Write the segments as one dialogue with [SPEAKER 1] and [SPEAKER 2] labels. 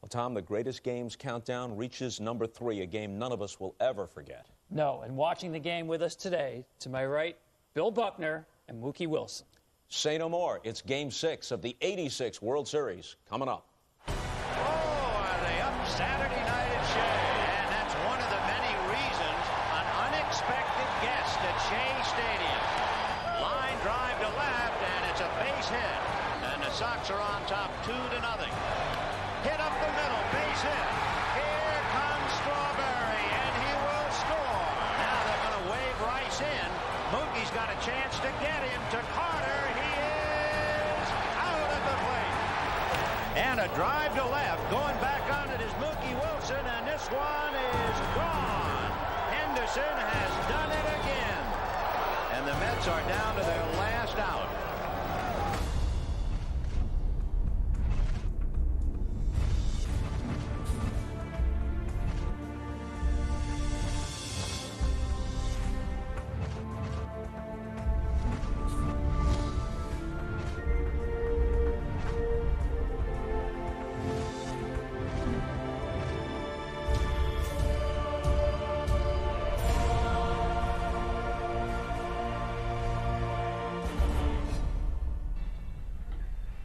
[SPEAKER 1] Well, Tom, the greatest games countdown reaches number 3, a game none of us will ever forget.
[SPEAKER 2] No, and watching the game with us today, to my right, Bill Buckner and Mookie Wilson.
[SPEAKER 1] Say no more. It's Game 6 of the '86 World Series coming up.
[SPEAKER 3] Oh, are they up Saturday night at Shea? And that's one of the many reasons an unexpected guest at Shea Stadium. Line drive to left, and it's a base hit. And the Sox are on top 2-0. Hit up the middle, base hit. Here comes Strawberry, and he will score. Now they're going to wave Rice in. Mookie's got a chance to get him to Carter. He is out at the plate. And a drive to left. Going back on it is Mookie Wilson, and this one is gone. Henderson has done it again. And the Mets are down to their last out.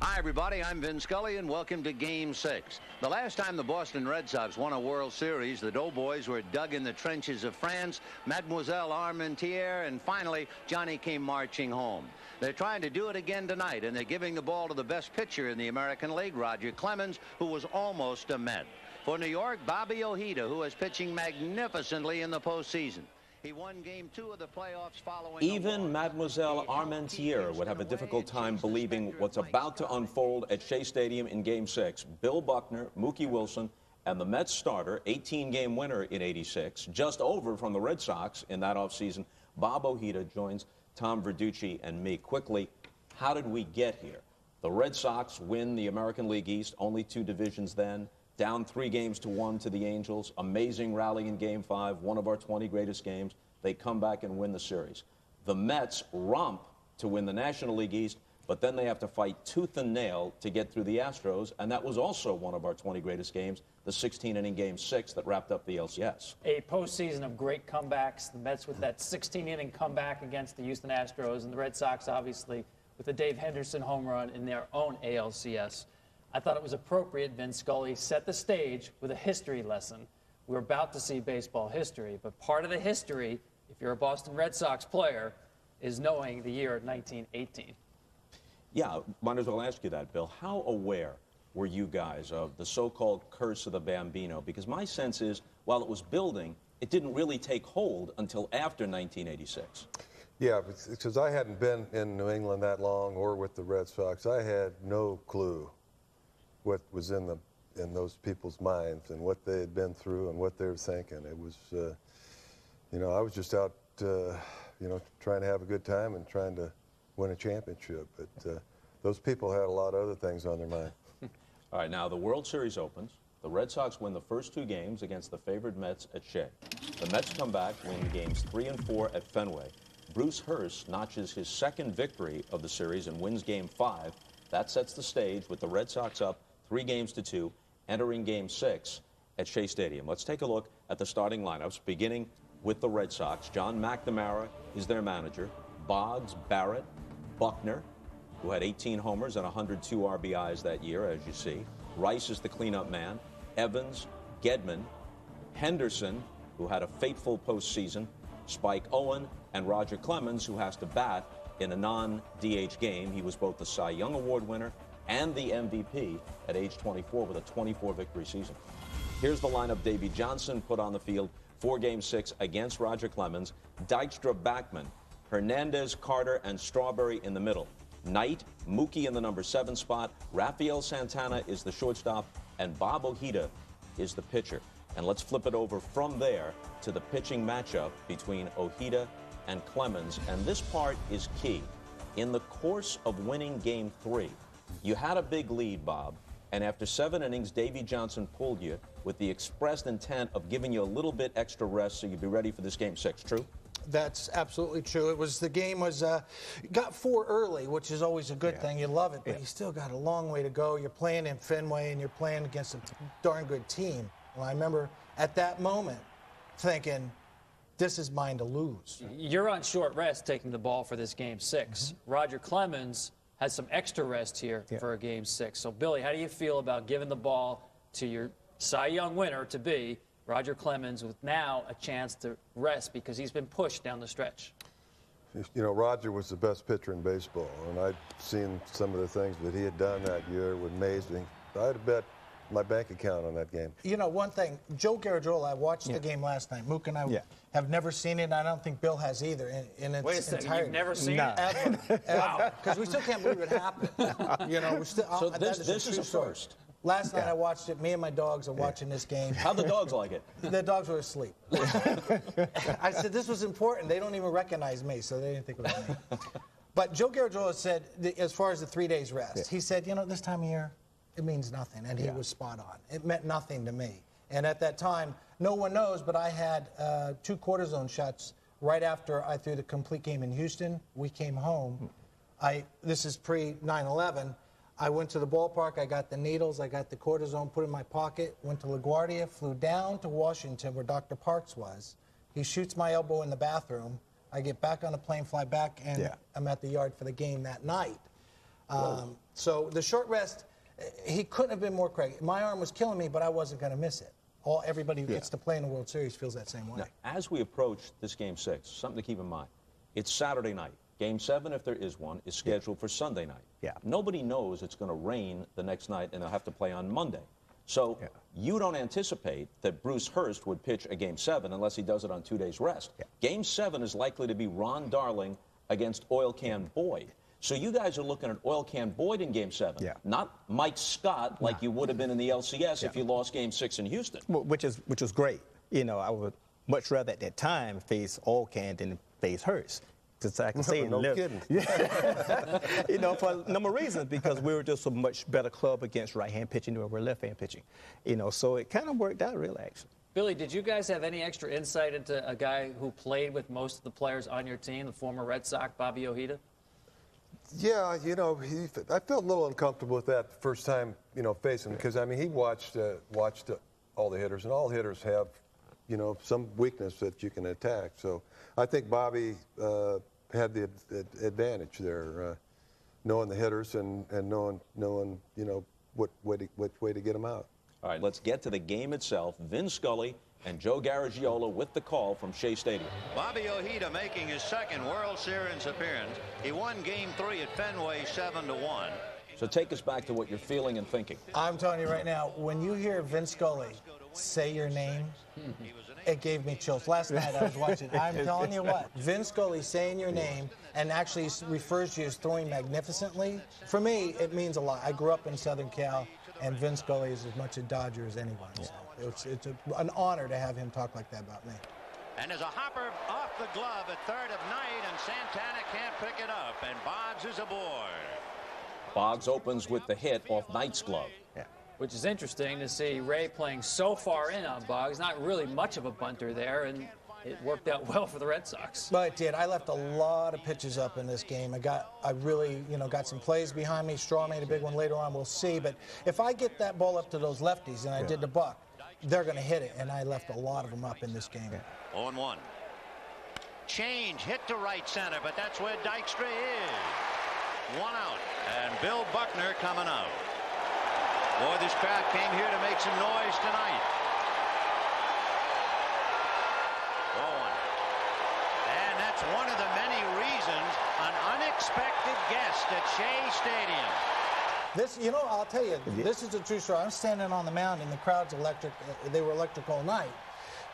[SPEAKER 3] Hi, everybody. I'm Vin Scully, and welcome to Game 6. The last time the Boston Red Sox won a World Series, the Doughboys were dug in the trenches of France, Mademoiselle Armentières, and finally, Johnny came marching home. They're trying to do it again tonight, and they're giving the ball to the best pitcher in the American League, Roger Clemens, who was almost a Met. For New York, Bobby Ojeda, who is pitching magnificently in the postseason. He won Game 2 of the playoffs following.
[SPEAKER 1] Even Mademoiselle Armentières would have a difficult time believing what's about to unfold at Shea Stadium in Game 6. Bill Buckner, Mookie Wilson, and the Mets starter, 18-game winner in '86, just over from the Red Sox in that offseason. Bob Ojeda joins Tom Verducci and me. Quickly, how did we get here? The Red Sox win the American League East, only 2 divisions then. Down 3-1 to the Angels. Amazing rally in Game 5, one of our 20 greatest games. They come back and win the series. The Mets romp to win the National League East, but then they have to fight tooth and nail to get through the Astros, and that was also one of our 20 greatest games, the 16-inning Game 6 that wrapped up the LCS.
[SPEAKER 2] A postseason of great comebacks. The Mets with that 16-inning comeback against the Houston Astros, and the Red Sox, obviously, with the Dave Henderson home run in their own ALCS. I thought it was appropriate Vin Scully set the stage with a history lesson. We're about to see baseball history, but part of the history, if you're a Boston Red Sox player, is knowing the year 1918.
[SPEAKER 1] Yeah, might as well ask you that, Bill. How aware were you guys of the so-called curse of the Bambino? Because my sense is, while it was building, it didn't really take hold until after 1986.
[SPEAKER 4] Yeah, because I hadn't been in New England that long or with the Red Sox. I had no clue what was in those people's minds and what they had been through and what they were thinking. It was, you know, I was just out, you know, trying to have a good time and trying to win a championship. But those people had a lot of other things on their mind.
[SPEAKER 1] All right, now the World Series opens. The Red Sox win the first 2 games against the favored Mets at Shea. The Mets come back, win Games 3 and 4 at Fenway. Bruce Hurst notches his 2nd victory of the series and wins Game 5. That sets the stage with the Red Sox up 3-2, entering Game 6 at Shea Stadium. Let's take a look at the starting lineups, beginning with the Red Sox. John McNamara is their manager. Boggs, Barrett, Buckner, who had 18 homers and 102 RBIs that year, as you see. Rice is the cleanup man. Evans, Gedman, Henderson, who had a fateful postseason. Spike Owen, and Roger Clemens, who has to bat in a non-DH game. He was both the Cy Young Award winner and the MVP at age 24 with a 24-victory season. Here's the lineup Davey Johnson put on the field for Game 6 against Roger Clemens. Dykstra, Backman, Hernandez, Carter, and Strawberry in the middle. Knight, Mookie in the number 7 spot. Rafael Santana is the shortstop, and Bob Ojeda is the pitcher. And let's flip it over from there to the pitching matchup between Ojeda and Clemens. And this part is key. In the course of winning Game 3, you had a big lead, Bob, and after 7 innings, Davey Johnson pulled you with the expressed intent of giving you a little bit extra rest so you'd be ready for this Game 6. True?
[SPEAKER 5] That's absolutely true. The game was got 4 early, which is always a good thing. You love it, but you still got a long way to go. You're playing in Fenway, and you're playing against a darn good team. Well, I remember at that moment thinking, this is mine to lose.
[SPEAKER 2] You're on short rest taking the ball for this Game 6. Roger Clemens has some extra rest here for a Game 6. So, Billy, how do you feel about giving the ball to your Cy Young winner to be Roger Clemens with now a chance to rest because he's been pushed down the stretch?
[SPEAKER 4] You know, Roger was the best pitcher in baseball, and I'd seen some of the things that he had done that year with amazing. I'd have bet my bank account on that game.
[SPEAKER 5] You know, one thing, Joe Garagiola, I watched the game last night. Mookie and I have never seen it, and I don't think Bill has either in its
[SPEAKER 2] Wait a second,
[SPEAKER 5] entirety.
[SPEAKER 2] you've never seen it?
[SPEAKER 5] Ever. Wow. Because we still can't believe it happened. You know, we're still,
[SPEAKER 1] So this is a first.
[SPEAKER 5] Last night I watched it. Me and my dogs are watching this game.
[SPEAKER 1] How'd the dogs like it?
[SPEAKER 5] The dogs were asleep. I said this was important. They don't even recognize me, so they didn't think it was me. But Joe Garagiola said, as far as the 3 days rest, he said, you know, this time of year, it means nothing, and he was spot on. It meant nothing to me. And at that time, no one knows, but I had 2 cortisone shots right after I threw the complete game in Houston. We came home. This is pre-9/11. I went to the ballpark. I got the needles. I got the cortisone put in my pocket. Went to LaGuardia, flew down to Washington where Dr. Parks was. He shoots my elbow in the bathroom. I get back on a plane, fly back, and I'm at the yard for the game that night. So the short rest, he couldn't have been more correct. My arm was killing me, but I wasn't going to miss it. Everybody who gets to play in the World Series feels that same way.
[SPEAKER 1] Now, as we approach this Game 6, something to keep in mind. It's Saturday night. Game 7, if there is one, is scheduled for Sunday night. Nobody knows it's going to rain the next night, and they'll have to play on Monday. So you don't anticipate that Bruce Hurst would pitch a Game 7 unless he does it on 2 days' rest. Game 7 is likely to be Ron Darling against Oil Can Boyd. So you guys are looking at Oil Can Boyd in Game 7, not Mike Scott like you would have been in the LCS if you lost Game 6 in Houston.
[SPEAKER 6] Well, which is great. You know, I would much rather at that time face Oil Can than face Hurst. Because I can say
[SPEAKER 4] no kidding.
[SPEAKER 6] You know, for a number of reasons, because we were just a much better club against right-hand pitching than we were left-hand pitching. You know, so it kind of worked out, really, actually.
[SPEAKER 2] Billy, did you guys have any extra insight into a guy who played with most of the players on your team, the former Red Sox, Bobby Ojeda?
[SPEAKER 4] Yeah, you know, I felt a little uncomfortable with that the first time, you know, facing him, because, I mean, he watched all the hitters, and all hitters have, you know, some weakness that you can attack. So I think Bobby had the advantage there, knowing the hitters and knowing, you know, which way to get them out.
[SPEAKER 1] All right, let's get to the game itself. Vin Scully and Joe Garagiola with the call from Shea Stadium.
[SPEAKER 3] Bobby Ojeda making his second World Series appearance. He won Game 3 at Fenway 7-1.
[SPEAKER 1] So take us back to what you're feeling and thinking.
[SPEAKER 5] I'm telling you right now, when you hear Vin Scully say your name, it gave me chills. Last night I was watching. I'm telling you what, Vin Scully saying your name and actually refers to you as throwing magnificently, for me, it means a lot. I grew up in Southern Cal, and Vin Scully is as much a Dodger as anyone. So it's an honor to have him talk like that about me.
[SPEAKER 3] And there's a hopper off the glove at third of Knight, and Santana can't pick it up, and Boggs is aboard.
[SPEAKER 1] Boggs opens with the hit off Knight's glove.
[SPEAKER 2] Which is interesting to see Ray playing so far in on Boggs. Not really much of a bunter there, and it worked out well for the Red Sox.
[SPEAKER 5] But it did. I left a lot of pitches up in this game. I really, you know, got some plays behind me. Straw made a big one later on. We'll see. But if I get that ball up to those lefties, and I did to Buck, they're going to hit it. And I left a lot of them up in this game.
[SPEAKER 3] 0-1. Change hit to right center, but that's where Dykstra is. 1 out, and Bill Buckner coming out. Boy, this crowd came here to make some noise tonight. 0-1. And that's one of the many reasons an unexpected guest at Shea Stadium.
[SPEAKER 5] This, you know, I'll tell you, this is a true story. I'm standing on the mound, and the crowd's electric. They were electric all night.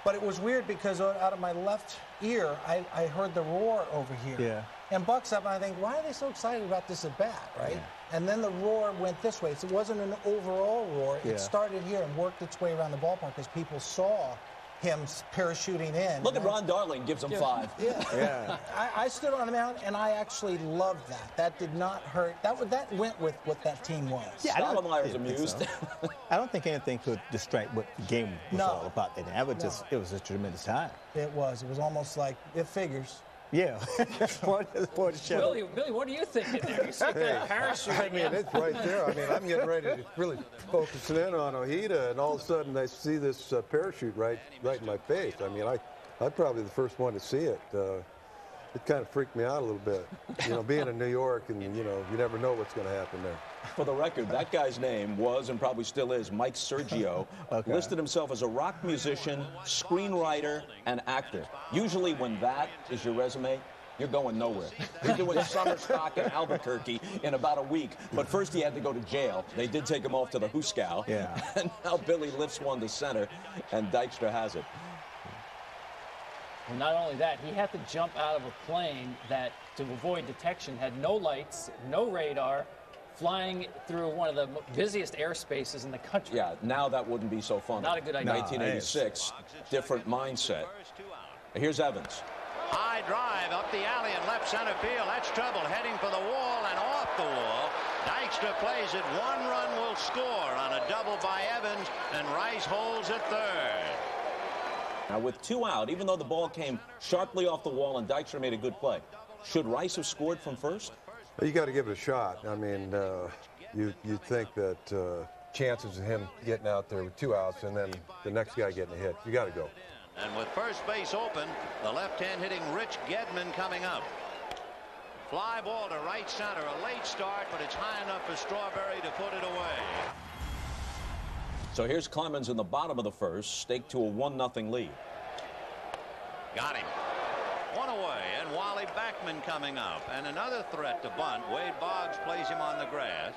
[SPEAKER 5] But it was weird because out of my left ear, I heard the roar over here. And Buck's up, and I think, why are they so excited about this at bat, right? And then the roar went this way. So it wasn't an overall roar. It started here and worked its way around the ballpark because people saw him parachuting in.
[SPEAKER 1] Look at Ron Darling, gives him 5.
[SPEAKER 6] Yeah.
[SPEAKER 5] I stood on the mound, and I actually loved that. That did not hurt. That went with what that team was.
[SPEAKER 6] Yeah,
[SPEAKER 1] Stottlemyre's
[SPEAKER 6] think
[SPEAKER 1] amused.
[SPEAKER 6] so. I don't think anything could distract what the game was all about. It was a tremendous time.
[SPEAKER 5] It was. It was almost like, it figures.
[SPEAKER 6] Yeah. for the show.
[SPEAKER 2] Billy, what are you thinking there? You see that parachute.
[SPEAKER 4] I mean, it's right there. I mean, I'm getting ready to really focus in on Ojeda, and all of a sudden I see this parachute right in my face. I mean, I'm probably the first one to see it. It kind of freaked me out a little bit. You know, being in New York, and, you know, you never know what's going to happen there.
[SPEAKER 1] For the record, that guy's name was, and probably still is, Mike Sergio.
[SPEAKER 6] Okay.
[SPEAKER 1] Listed himself as a rock musician, screenwriter, and actor. Usually when that is your resume, you're going nowhere. He's doing summer stock in Albuquerque in about a week. But first he had to go to jail. They did take him off to the Hooskow.
[SPEAKER 6] Yeah.
[SPEAKER 1] And now Billy lifts one to center, and Dykstra has it.
[SPEAKER 2] And not only that, he had to jump out of a plane that, to avoid detection, had no lights, no radar, flying through one of the busiest airspaces in the country.
[SPEAKER 1] Yeah, now that wouldn't be so fun.
[SPEAKER 2] Not a good idea.
[SPEAKER 1] 1986, different mindset. Here's Evans.
[SPEAKER 3] High drive up the alley in left center field. That's trouble, heading for the wall and off the wall. Dykstra plays it. 1 run will score on a double by Evans, and Rice holds at third.
[SPEAKER 1] Now with 2 out, even though the ball came sharply off the wall and Dykstra made a good play, should Rice have scored from first?
[SPEAKER 4] You got to give it a shot. I mean, you'd think that chances of him getting out there with 2 outs and then the next guy getting a hit, you got to go.
[SPEAKER 3] And with first base open, the left-hand hitting Rich Gedman coming up. Fly ball to right center, a late start, but it's high enough for Strawberry to put it away.
[SPEAKER 1] So here's Clemens in the bottom of the first, staked to a 1-0 lead.
[SPEAKER 3] Got him. 1 away, and Wally Backman coming up, and another threat to bunt. Wade Boggs plays him on the grass.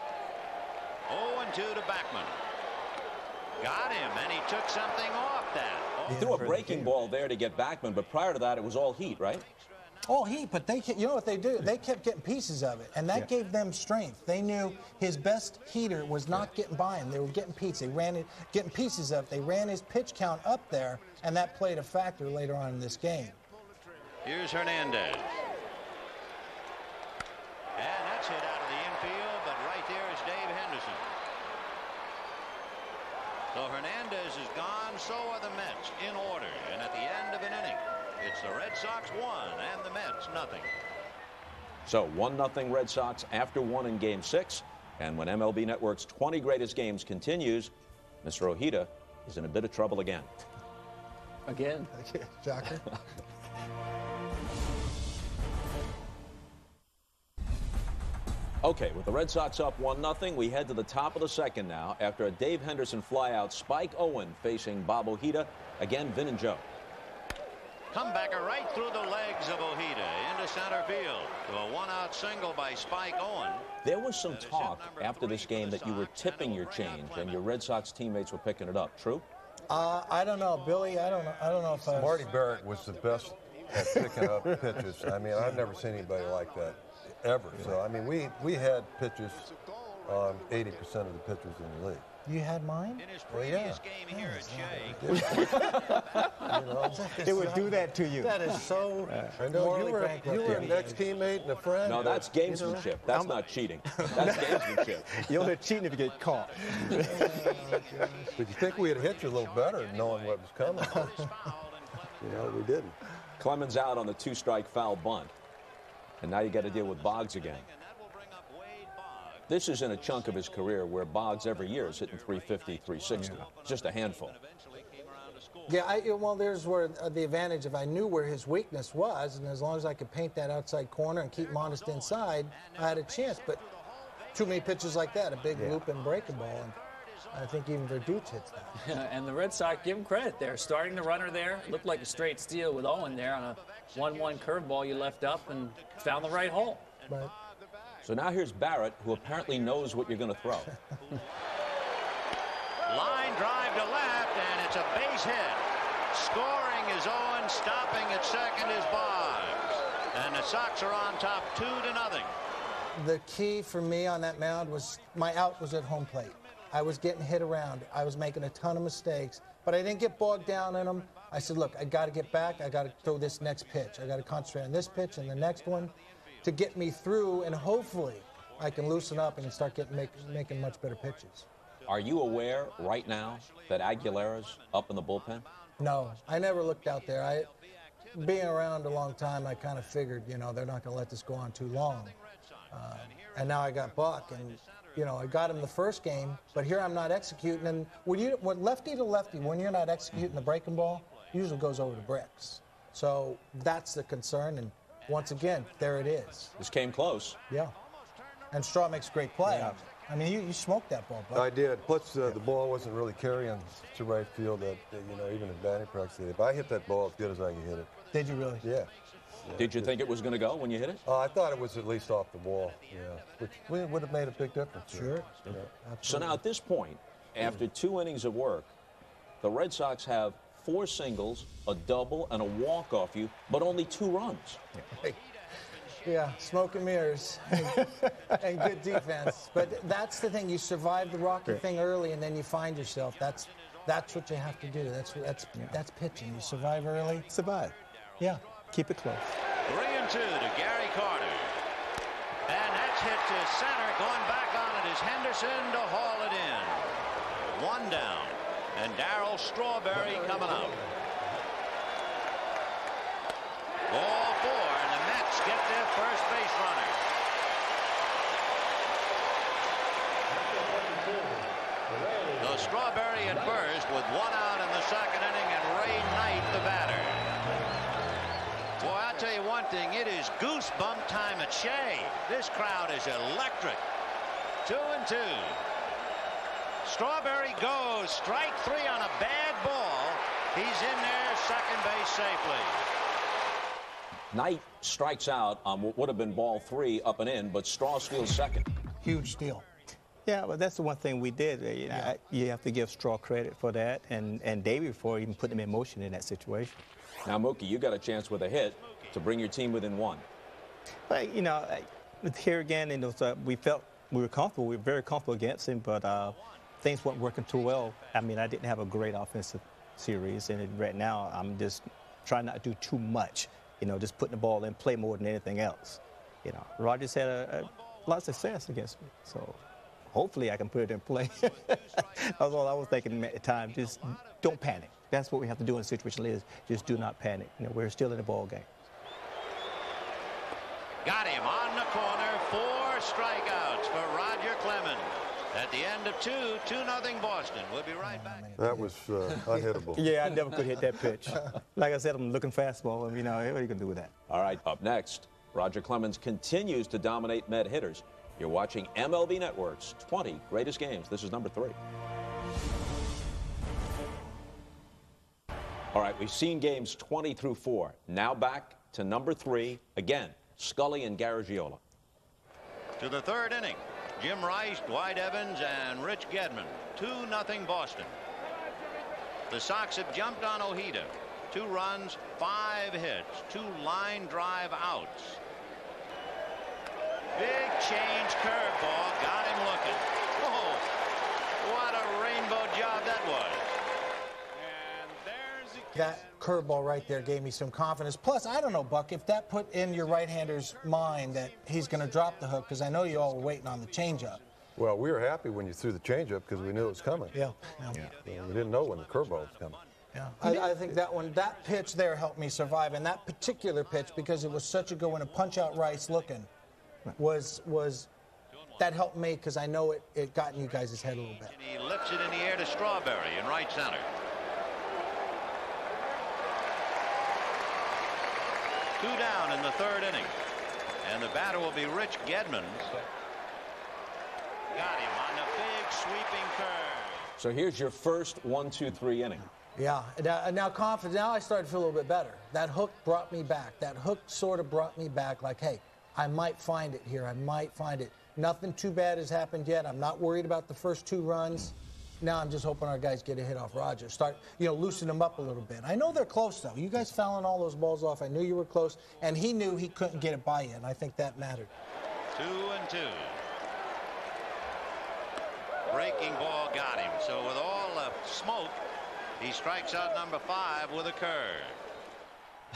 [SPEAKER 3] 0-2 to Backman. Got him, and he took something off that.
[SPEAKER 1] He threw a breaking ball there to get Backman, but prior to that, it was all heat, right?
[SPEAKER 5] Oh, heat, but you know what they do? They kept getting pieces of it, and that gave them strength. They knew his best heater was not getting by him. They were getting pieces. They ran it, getting pieces of it. They ran his pitch count up there, and that played a factor later on in this game.
[SPEAKER 3] Here's Hernandez. And that's hit out of the infield, but right there is Dave Henderson. So Hernandez is gone, so are the Mets in order. And at the end of an inning, it's the Red Sox 1 and the Mets nothing.
[SPEAKER 1] So 1-0 Red Sox after 1 in Game 6. And when MLB Network's 20 Greatest Games continues, Mr. Ojeda is in a bit of trouble again.
[SPEAKER 2] Again.
[SPEAKER 5] Shocker.
[SPEAKER 1] Okay, with the Red Sox up 1-0, we head to the top of the second now after a Dave Henderson flyout. Spike Owen facing Bob Ojeda. Again, Vin and Joe.
[SPEAKER 3] Comebacker right through the legs of Ojeda into center field to a 1-out single by Spike Owen.
[SPEAKER 1] There was some talk after this game that you were tipping your change and your Red Sox teammates were picking it up. True?
[SPEAKER 5] I don't know, Billy. I don't know if
[SPEAKER 4] Marty Barrett was the best at picking up pitches. I mean, I've never seen anybody like that ever. So I mean, we had pitches on 80% of the pitchers in the league.
[SPEAKER 5] You had mine?
[SPEAKER 3] In his previous game here at Shea.
[SPEAKER 4] You know,
[SPEAKER 6] It would do that to you.
[SPEAKER 5] That is so
[SPEAKER 4] I know
[SPEAKER 5] morally
[SPEAKER 4] you were
[SPEAKER 5] bankrupt.
[SPEAKER 4] an ex-teammate and a friend.
[SPEAKER 1] No, that's gamesmanship. That's not cheating. That's gamesmanship.
[SPEAKER 6] You're only cheating if you get caught.
[SPEAKER 4] But you think we had hit you a little better knowing what was coming. You know, we didn't.
[SPEAKER 1] Clemens out on the 2-strike foul bunt. And now you got to deal with Boggs again. This is in a chunk of his career where Boggs every year is hitting 350, 360. Just a handful.
[SPEAKER 5] Yeah, well, there's where the advantage, if I knew where his weakness was, and as long as I could paint that outside corner and keep Modest inside, I had a chance. But too many pitches like that, a big loop and breaking ball, and I think even Verducci hits that.
[SPEAKER 2] And the Red Sox give him credit there. Starting the runner there, looked like a straight steal with Owen there on a 1-1 curveball you left up and found the right hole.
[SPEAKER 5] Right.
[SPEAKER 1] So now here's Barrett, who apparently knows what you're going to throw.
[SPEAKER 3] Line drive to left, and it's a base hit. Scoring is Owen, stopping at second is Boggs. And the Sox are on top 2-0.
[SPEAKER 5] The key for me on that mound was my out was at home plate. I was getting hit around. I was making a ton of mistakes, but I didn't get bogged down in them. I said, look, I got to get back. I got to throw this next pitch. I got to concentrate on this pitch and the next one to get me through, and hopefully I can loosen up and start making much better pitches.
[SPEAKER 1] Are you aware right now that Aguilera's up in the bullpen?
[SPEAKER 5] No, I never looked out there. Being around a long time, I kind of figured, they're not going to let this go on too long. And now I got Buck, and, I got him the first game, but here I'm not executing. And when lefty to lefty, when you're not executing the breaking ball, usually goes over the bricks. So that's the concern, and once again, there it is.
[SPEAKER 1] This came close.
[SPEAKER 5] Yeah. And Straw makes a great play.
[SPEAKER 1] Yeah.
[SPEAKER 5] I mean, you smoked that ball, Buck.
[SPEAKER 4] I did. Plus, the ball wasn't really carrying to right field. Even in batting practice, if I hit that ball as good as I can hit it.
[SPEAKER 5] Did you really?
[SPEAKER 4] Yeah.
[SPEAKER 1] Did you think it was going to go when you hit it?
[SPEAKER 4] I thought it was at least off the wall. Yeah, which would have made a big difference.
[SPEAKER 5] Sure.
[SPEAKER 4] Yeah.
[SPEAKER 1] So now at this point, after 2 innings of work, the Red Sox have 4 singles, a double, and a walk off you, but only 2 runs.
[SPEAKER 5] Yeah, smoke and mirrors and good defense. But that's the thing. You survive the rocky thing early, and then you find yourself. That's what you have to do. That's pitching. You survive early.
[SPEAKER 6] Survive.
[SPEAKER 5] Yeah.
[SPEAKER 6] Keep it close.
[SPEAKER 3] 3-2 to Gary Carter. And that's hit to center. Going back on it is Henderson to haul it in. 1 down. And Darryl Strawberry coming up. Ball 4, and the Mets get their first base runner. The Strawberry at first with 1 out in the second inning, and Ray Knight the batter. Boy, I'll tell you one thing, it is goosebump time at Shea. This crowd is electric. 2-2. Strawberry goes, strike 3 on a bad ball. He's in there, second base safely.
[SPEAKER 1] Knight strikes out on what would have been ball 3 up and in, but Straw steals second.
[SPEAKER 5] Huge steal.
[SPEAKER 6] Yeah, but that's the one thing we did. You have to give Straw credit for that, and Davey for even putting him in motion in that situation.
[SPEAKER 1] Now, Mookie, you got a chance with a hit to bring your team within 1.
[SPEAKER 6] But, here again, we felt we were comfortable. We were very comfortable against him, but things weren't working too well. I mean, I didn't have a great offensive series, and right now I'm just trying not to do too much. Just putting the ball in play more than anything else. Rogers had a lot of success against me, so hopefully I can put it in play. That's all I was thinking at the time. Just don't panic. That's what we have to do in a situation like this. Just do not panic. We're still in the ball game.
[SPEAKER 3] Got him on the corner. 4 strikeouts for Roger Clemens. At the end of 2-0 Boston. We'll be right back.
[SPEAKER 4] That was unhittable.
[SPEAKER 6] Yeah, I never could hit that pitch. Like I said, I'm looking fastball. What are you going to do with that?
[SPEAKER 1] All right, up next, Roger Clemens continues to dominate Met hitters. You're watching MLB Network's 20 Greatest Games. This is number 3. All right, we've seen games 20 through 4. Now back to number 3. Again, Scully and Garagiola.
[SPEAKER 3] To the 3rd inning. Jim Rice, Dwight Evans, and Rich Gedman. 2-0 Boston. The Sox have jumped on Ojeda. 2 runs, 5 hits, 2 line drive outs. Big change curveball, got him looking. Oh, what a rainbow job that was. And there's
[SPEAKER 5] That curveball right there gave me some confidence. Plus, I don't know, Buck, if that put in your right-hander's mind that he's going to drop the hook, because I know you all were waiting on the changeup.
[SPEAKER 4] Well, we were happy when you threw the changeup because we knew it was coming.
[SPEAKER 5] Yeah.
[SPEAKER 4] We didn't know when the curveball was coming.
[SPEAKER 5] Yeah. I think that pitch there helped me survive, and that particular pitch, because it was such a good one, a punch-out Rice looking, was that helped me because I know it got in you guys' head a little bit.
[SPEAKER 3] He lifts it in the air to Strawberry in right center. 2 down in the 3rd inning. And the batter will be Rich Gedman. Got him on the big sweeping curve.
[SPEAKER 1] So here's your first 1-2-3 inning.
[SPEAKER 5] Yeah. Now confidence. Now I started to feel a little bit better. That hook brought me back. That hook sort of brought me back like, hey, I might find it here. I might find it. Nothing too bad has happened yet. I'm not worried about the first 2 runs. Now I'm just hoping our guys get a hit off Roger. Start, loosen them up a little bit. I know they're close, though. You guys fouling all those balls off. I knew you were close, and he knew he couldn't get it by you, and I think that mattered.
[SPEAKER 3] 2-2. Breaking ball got him. So with all the smoke, He strikes out number 5 with a curve.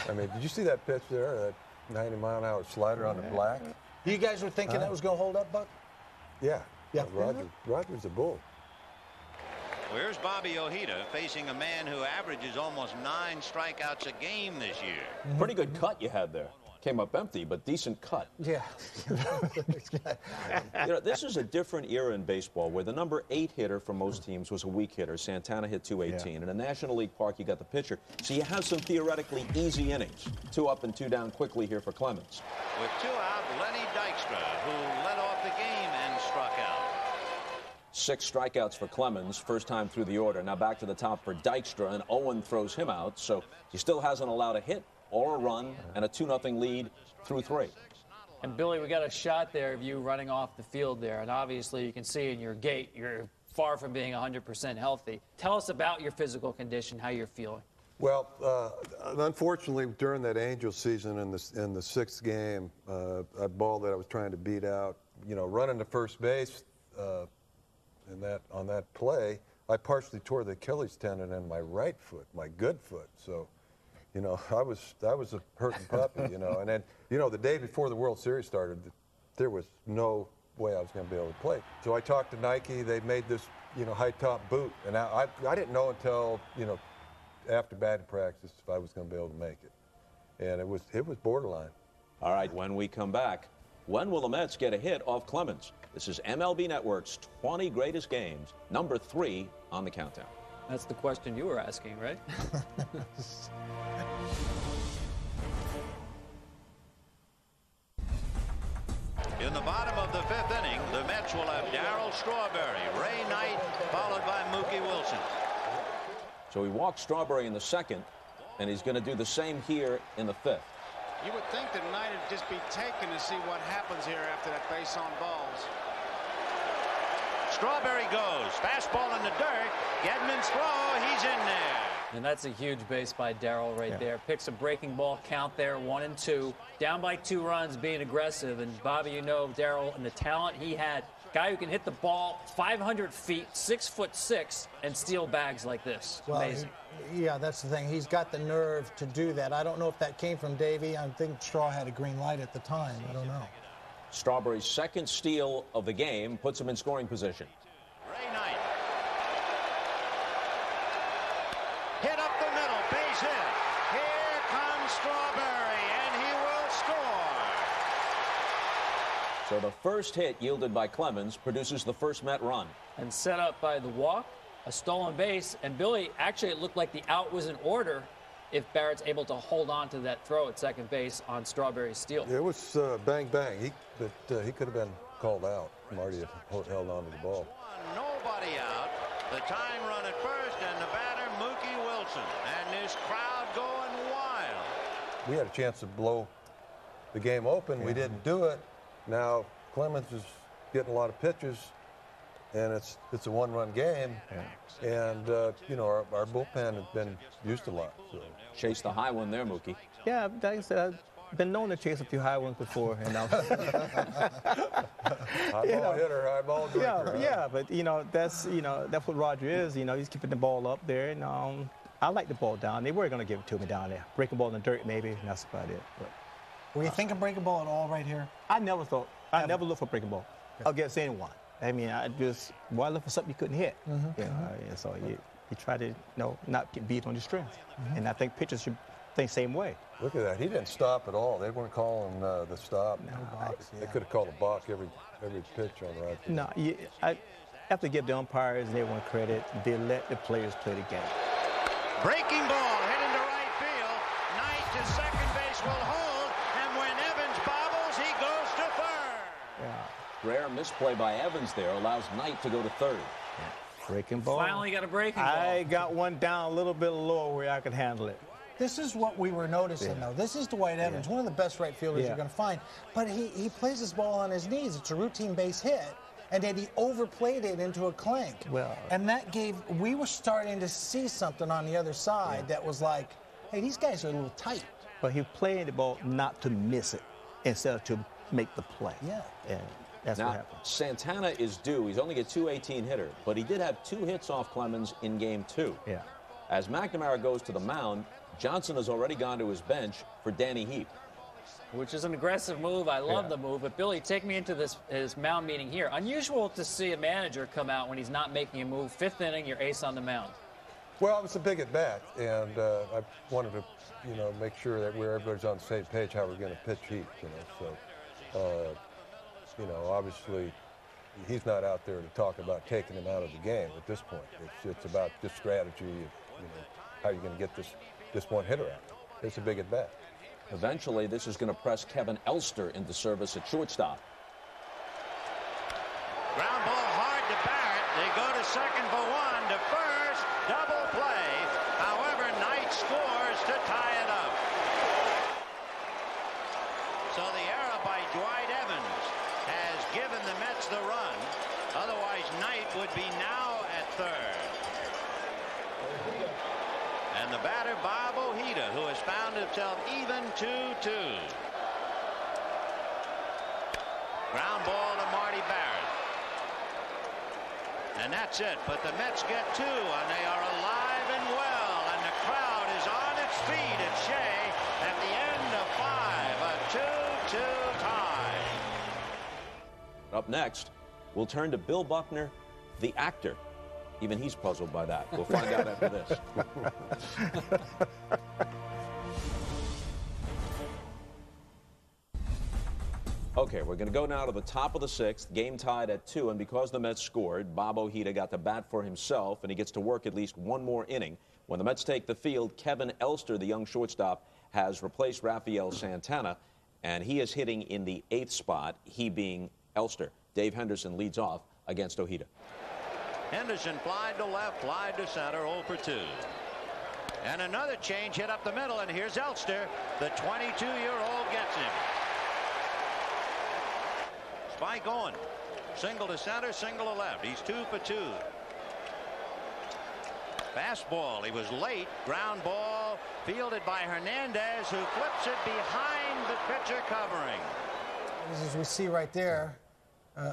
[SPEAKER 4] I mean, did you see that pitch there? That 90-mile-an-hour slider on the black?
[SPEAKER 5] You guys were thinking that was going to hold up, Buck?
[SPEAKER 4] Yeah.
[SPEAKER 5] Yeah.
[SPEAKER 4] Roger's a bull.
[SPEAKER 3] Where's Bobby Ojeda facing a man who averages almost 9 strikeouts a game this year?
[SPEAKER 1] Pretty good cut you had there. Came up empty, but decent cut.
[SPEAKER 5] Yeah.
[SPEAKER 1] This is a different era in baseball where the number 8 hitter for most teams was a weak hitter. Santana hit 218.
[SPEAKER 6] Yeah.
[SPEAKER 1] In a National League park, you got the pitcher. So you have some theoretically easy innings. 2 up and 2 down quickly here for Clemens.
[SPEAKER 3] With 2 out, Lenny Dykstra, who led off the game and struck out.
[SPEAKER 1] 6 strikeouts for Clemens, first time through the order. Now back to the top for Dykstra, and Owen throws him out. So he still hasn't allowed a hit or a run, and a 2-0 lead through 3.
[SPEAKER 2] And Billy, we got a shot there of you running off the field there, and obviously you can see in your gait you're far from being 100% healthy. Tell us about your physical condition, how you're feeling.
[SPEAKER 4] Well, unfortunately, during that Angels season in the 6th game, a ball that I was trying to beat out, running to first base on that play, I partially tore the Achilles tendon in my right foot, my good foot. So, I was a hurting puppy, And then, the day before the World Series started, there was no way I was going to be able to play. So I talked to Nike. They made this, high-top boot, and I didn't know until, after batting practice if I was going to be able to make it, and it was borderline.
[SPEAKER 1] All right, when we come back, when will the Mets get a hit off Clemens? This is MLB Network's 20 Greatest Games, number 3 on the countdown.
[SPEAKER 2] That's the question you were asking, right?
[SPEAKER 3] In the bottom of the 5th inning, the Mets will have Darryl Strawberry, Ray Knight, followed by Mookie Wilson.
[SPEAKER 1] So he walked Strawberry in the 2nd, and he's going to do the same here in the 5th.
[SPEAKER 7] You would think that Knight would just be taken to see what happens here after that base on balls.
[SPEAKER 3] Strawberry goes. Fastball in the dirt. Gedman's throw. He's in there.
[SPEAKER 2] And that's a huge base by Darryl right there. Picks a breaking ball count there, 1-2. Down by 2 runs, being aggressive. And Bobby, Darryl and the talent he had. Guy who can hit the ball 500 feet, 6'6", and steal bags like this.
[SPEAKER 5] Well,
[SPEAKER 2] amazing.
[SPEAKER 5] Yeah, that's the thing. He's got the nerve to do that. I don't know if that came from Davey. I think Straw had a green light at the time. I don't know.
[SPEAKER 1] Strawberry's 2nd steal of the game puts him in scoring position.
[SPEAKER 3] Ray Knight. Hit up the middle. Base hit. Here comes Strawberry, and he will score.
[SPEAKER 1] So the first hit yielded by Clemens produces the first Met run.
[SPEAKER 2] And set up by the walk, a stolen base, and Billy, actually it looked like the out was in order if Barrett's able to hold on to that throw at second base on Strawberry's steal.
[SPEAKER 4] It was bang, bang. He could have been called out. Marty had held on to the ball.
[SPEAKER 3] Nobody out. The tying run at first, and the batter, Mookie Wilson. And this crowd going wild.
[SPEAKER 4] We had a chance to blow the game open. We didn't do it. Now Clemens is getting a lot of pitches, and it's a 1-run game. And our bullpen has been used a lot. So.
[SPEAKER 1] Chase the high one there, Mookie.
[SPEAKER 6] Yeah, like I said, I've been known to chase a few high ones before. And
[SPEAKER 4] High ball hitter, high ball drinker.
[SPEAKER 6] Yeah, but that's what Roger is. He's keeping the ball up there, and I like the ball down. They were going to give it to me down there. Breaking ball in the dirt, maybe. And that's about it. But,
[SPEAKER 5] were you thinking breaking ball at all right here?
[SPEAKER 6] I never looked for breaking ball against anyone. I mean, I look for something you couldn't hit. And so you try to not get beat on your strength. And I think pitchers should think same way.
[SPEAKER 4] Look at that. He didn't stop at all. They weren't calling the stop. They could have called a balk every pitch on the right field.
[SPEAKER 6] No, I have to give the umpires and everyone credit. They let the players play the game.
[SPEAKER 3] Breaking ball hit into right field. Knight to second base will hold, and when Evans bobbles, he goes to third.
[SPEAKER 6] Yeah.
[SPEAKER 1] Rare misplay by Evans there allows Knight to go to 3rd.
[SPEAKER 6] Breaking ball.
[SPEAKER 2] Finally got a breaking ball.
[SPEAKER 6] I got one down a little bit lower where I could handle it.
[SPEAKER 5] This is what we were noticing, though. This is Dwight Evans, one of the best right fielders you're going to find. But he plays his ball on his knees. It's a routine base hit. And then he overplayed it into a clank.
[SPEAKER 6] Well,
[SPEAKER 5] and that we were starting to see something on the other side that was like, hey, these guys are a little tight.
[SPEAKER 6] But he played the ball not to miss it instead of to make the play.
[SPEAKER 5] Yeah.
[SPEAKER 6] And that's
[SPEAKER 1] now,
[SPEAKER 6] what happened.
[SPEAKER 1] Santana is due. He's only a 218 hitter, but he did have 2 hits off Clemens in game 2.
[SPEAKER 6] Yeah.
[SPEAKER 1] As McNamara goes to the mound, Johnson has already gone to his bench for Danny Heap.
[SPEAKER 2] Which is an aggressive move. I love the move. But, Billy, take me into his mound meeting here. Unusual to see a manager come out when he's not making a move. 5th inning, your ace on the mound.
[SPEAKER 4] Well, it was a big at-bat, and I wanted to, make sure that everybody's on the same page how we're going to pitch Heap, So, obviously, he's not out there to talk about taking him out of the game at this point. It's about just strategy, how you're going to get this one hitter out. It's a big at-bat.
[SPEAKER 1] Eventually, this is going to press Kevin Elster into service at shortstop.
[SPEAKER 3] Ground ball hard to Barrett. They go to second for 1, to first, double play. However, Knight scores to tie it up. So the error by Dwight Evans has given the Mets the run. Otherwise, Knight would be now at third. And the batter, Bob Ojeda, who has found himself even 2-2. Ground ball to Marty Barrett. And that's it. But the Mets get 2, and they are alive and well. And the crowd is on its feet at Shea at the end of 5, a 2-2 tie.
[SPEAKER 1] Up next, we'll turn to Bill Buckner, the actor. Even he's puzzled by that. We'll find out after this. Okay, we're going to go now to the top of the 6th, game tied at 2, and because the Mets scored, Bob Ojeda got to bat for himself, and he gets to work at least one more inning. When the Mets take the field, Kevin Elster, the young shortstop, has replaced Rafael Santana, and he is hitting in the 8th spot, he being Elster. Dave Henderson leads off against Ojeda.
[SPEAKER 3] Henderson flied to left, flied to center, 0 for 2. And another change hit up the middle, and here's Elster. The 22-year-old gets him. Spike on. Single to center, single to left. He's 2 for 2. Fastball. He was late. Ground ball fielded by Hernandez, who flips it behind the pitcher covering.
[SPEAKER 5] As we see right there,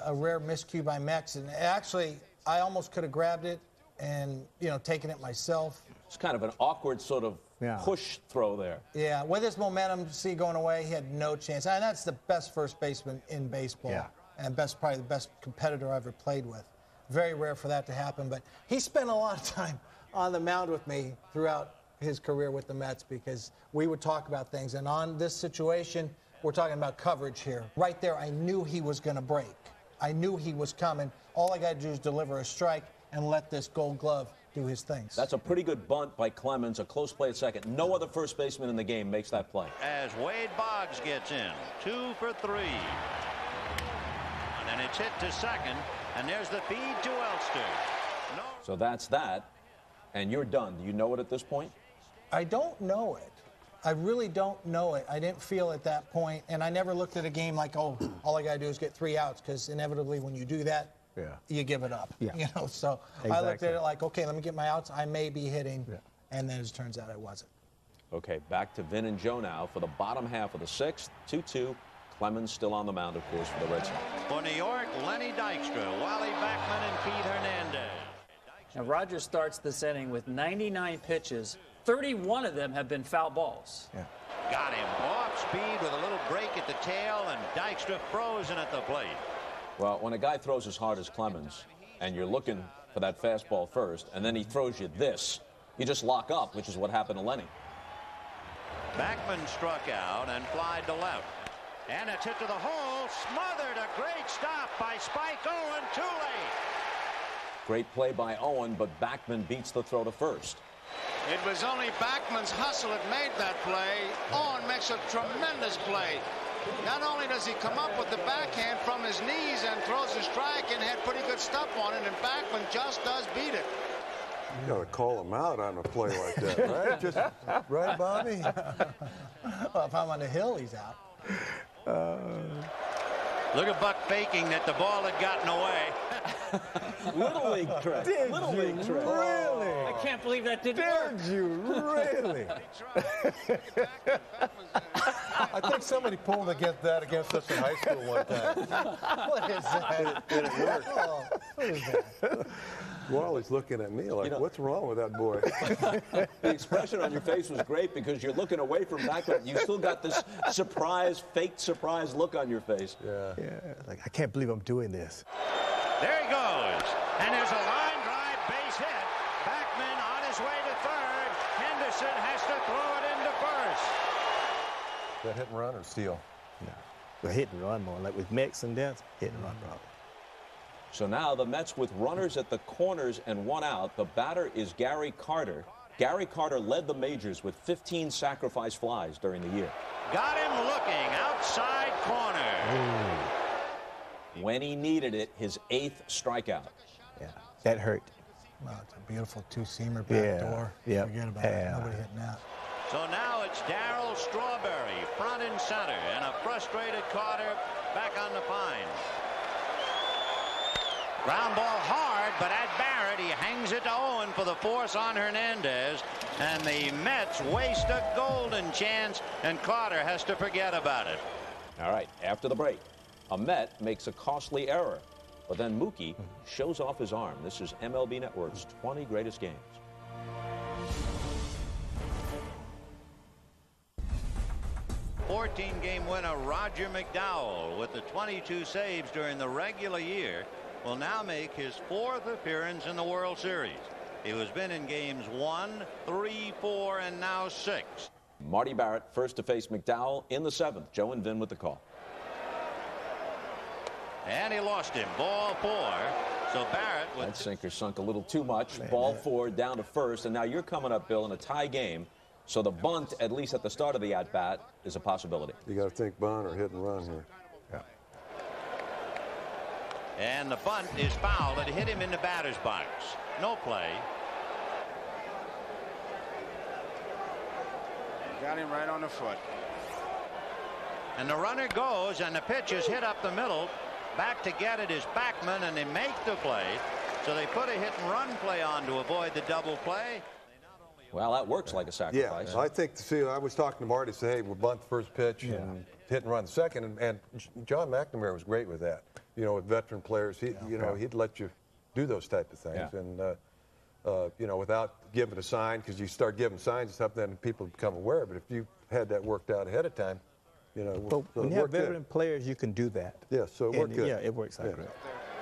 [SPEAKER 5] a rare miscue by Mex. And actually, I almost could have grabbed it and, taken it myself.
[SPEAKER 1] It's kind of an awkward sort of push throw there.
[SPEAKER 5] Yeah, with his momentum, going away, he had no chance. And that's the best first baseman in baseball.
[SPEAKER 6] Yeah.
[SPEAKER 5] And probably the best competitor I ever played with. Very rare for that to happen. But he spent a lot of time on the mound with me throughout his career with the Mets because we would talk about things. And on this situation, we're talking about coverage here. Right there, I knew he was going to break. I knew he was coming. All I got to do is deliver a strike and let this Gold Glove do his things.
[SPEAKER 1] That's a pretty good bunt by Clemens, a close play at second. No other first baseman in the game makes that play.
[SPEAKER 3] As Wade Boggs gets in, 2 for 3. And then it's hit to second, and there's the feed to Elster. No.
[SPEAKER 1] So that's that, and you're done. Do you know it at this point?
[SPEAKER 5] I don't know it. I really don't know it. I didn't feel at that point, and I never looked at a game like, oh, all I got to do is get 3 outs, because inevitably when you do that, you give it up.
[SPEAKER 6] Yeah.
[SPEAKER 5] So
[SPEAKER 6] Exactly.
[SPEAKER 5] I looked at it like, okay, let me get my outs. I may be hitting, and then as it turns out, I wasn't.
[SPEAKER 1] Okay, back to Vin and Joe now for the bottom half of the 6th, 2-2. Clemens still on the mound, of course, for the Red Sox.
[SPEAKER 3] For New York, Lenny Dykstra, Wally Backman, and Pete Hernandez.
[SPEAKER 2] Now, Rogers starts this inning with 99 pitches. 31 of them have been foul balls.
[SPEAKER 6] Yeah.
[SPEAKER 3] Got him off speed with a little break at the tail, and Dykstra frozen at the plate.
[SPEAKER 1] Well, when a guy throws as hard as Clemens, and you're looking for that fastball first, and then he throws you this, you just lock up, which is what happened to Lenny.
[SPEAKER 3] Backman struck out and flied to left. And it's hit to the hole, smothered. A great stop by Spike Owen, too late.
[SPEAKER 1] Great play by Owen, but Backman beats the throw to first.
[SPEAKER 7] It was only Backman's hustle that made that play. Owen makes a tremendous play. Not only does he come up with the backhand from his knees and throws a strike and had pretty good stuff on it, and Backman just does beat it.
[SPEAKER 4] You got to call him out on a play like that, right? Just right, Bobby?
[SPEAKER 5] Well, if I'm on the hill, he's out.
[SPEAKER 3] Look at Buck faking that the ball had gotten away.
[SPEAKER 1] Little league trick. Little league trick.
[SPEAKER 6] Really?
[SPEAKER 2] I can't believe that didn't work.
[SPEAKER 6] Did you really?
[SPEAKER 4] I think somebody pulled that against us in high school one time.
[SPEAKER 5] What is that?
[SPEAKER 4] And it worked.
[SPEAKER 5] Oh, what is that?
[SPEAKER 4] Wally's looking at me like, what's wrong with that boy?
[SPEAKER 1] The expression on your face was great because you're looking away from back, but you still got this surprise, faked surprise look on your face.
[SPEAKER 4] Yeah.
[SPEAKER 6] Like, I can't believe I'm doing this.
[SPEAKER 3] There he goes. And there's a line drive base hit. Backman on his way to third. Henderson has to throw it into first.
[SPEAKER 4] Is that hit and run or steal?
[SPEAKER 6] No. But hit and run more. Like with Mets and Dents, hit and run probably.
[SPEAKER 1] So now the Mets with runners at the corners and one out. The batter is Gary Carter. Gary Carter led the majors with 15 sacrifice flies during the year.
[SPEAKER 3] Got him looking outside corner.
[SPEAKER 1] When he needed it, his 8th strikeout.
[SPEAKER 6] Yeah, that hurt.
[SPEAKER 5] Well, it's a beautiful two-seamer back door.
[SPEAKER 6] Yeah.
[SPEAKER 5] Forget about it. Nobody hitting that.
[SPEAKER 3] So now it's Darryl Strawberry, front and center, and a frustrated Carter back on the pine. Ground ball hard, but at Barrett, he hangs it to Owen for the force on Hernandez, and the Mets waste a golden chance, and Carter has to forget about it.
[SPEAKER 1] All right, after the break, a Met makes a costly error, but then Mookie shows off his arm. This is MLB Network's 20 Greatest Games.
[SPEAKER 3] Game winner Roger McDowell, with the 22 saves during the regular year, will now make his 4th appearance in the World Series. He has been in games 1, 3, 4, and now 6.
[SPEAKER 1] Marty Barrett first to face McDowell in the 7th. Joe and Vin with the call.
[SPEAKER 3] And he lost him. Ball 4. So Barrett with
[SPEAKER 1] That sinker sunk a little too much. Ball 4 down to first, and now you're coming up, Bill, in a tie game. So the bunt, at least at the start of the at-bat, is a possibility.
[SPEAKER 4] You got to think bunt or hit and run here.
[SPEAKER 6] Yeah.
[SPEAKER 3] And the bunt is fouled. It hit him in the batter's box. No play.
[SPEAKER 7] Got him right on the foot.
[SPEAKER 3] And the runner goes, and the pitch is hit up the middle. Back to get it is Backman, and they make the play. So they put a hit and run play on to avoid the double play.
[SPEAKER 1] Well, that works like a sacrifice.
[SPEAKER 4] Yeah, I think, see, I was talking to Marty, say, hey, we'll bunt the first pitch and hit and run the second, and John McNamara was great with that. You know, with veteran players, he'd let you do those type of things, and you know, without giving a sign, because you start giving signs and stuff, then people become aware. But if you had that worked out ahead of time, you know,
[SPEAKER 6] But when you have veteran players, you can do that.
[SPEAKER 4] Yeah, so it worked good.
[SPEAKER 6] Yeah, it works out great.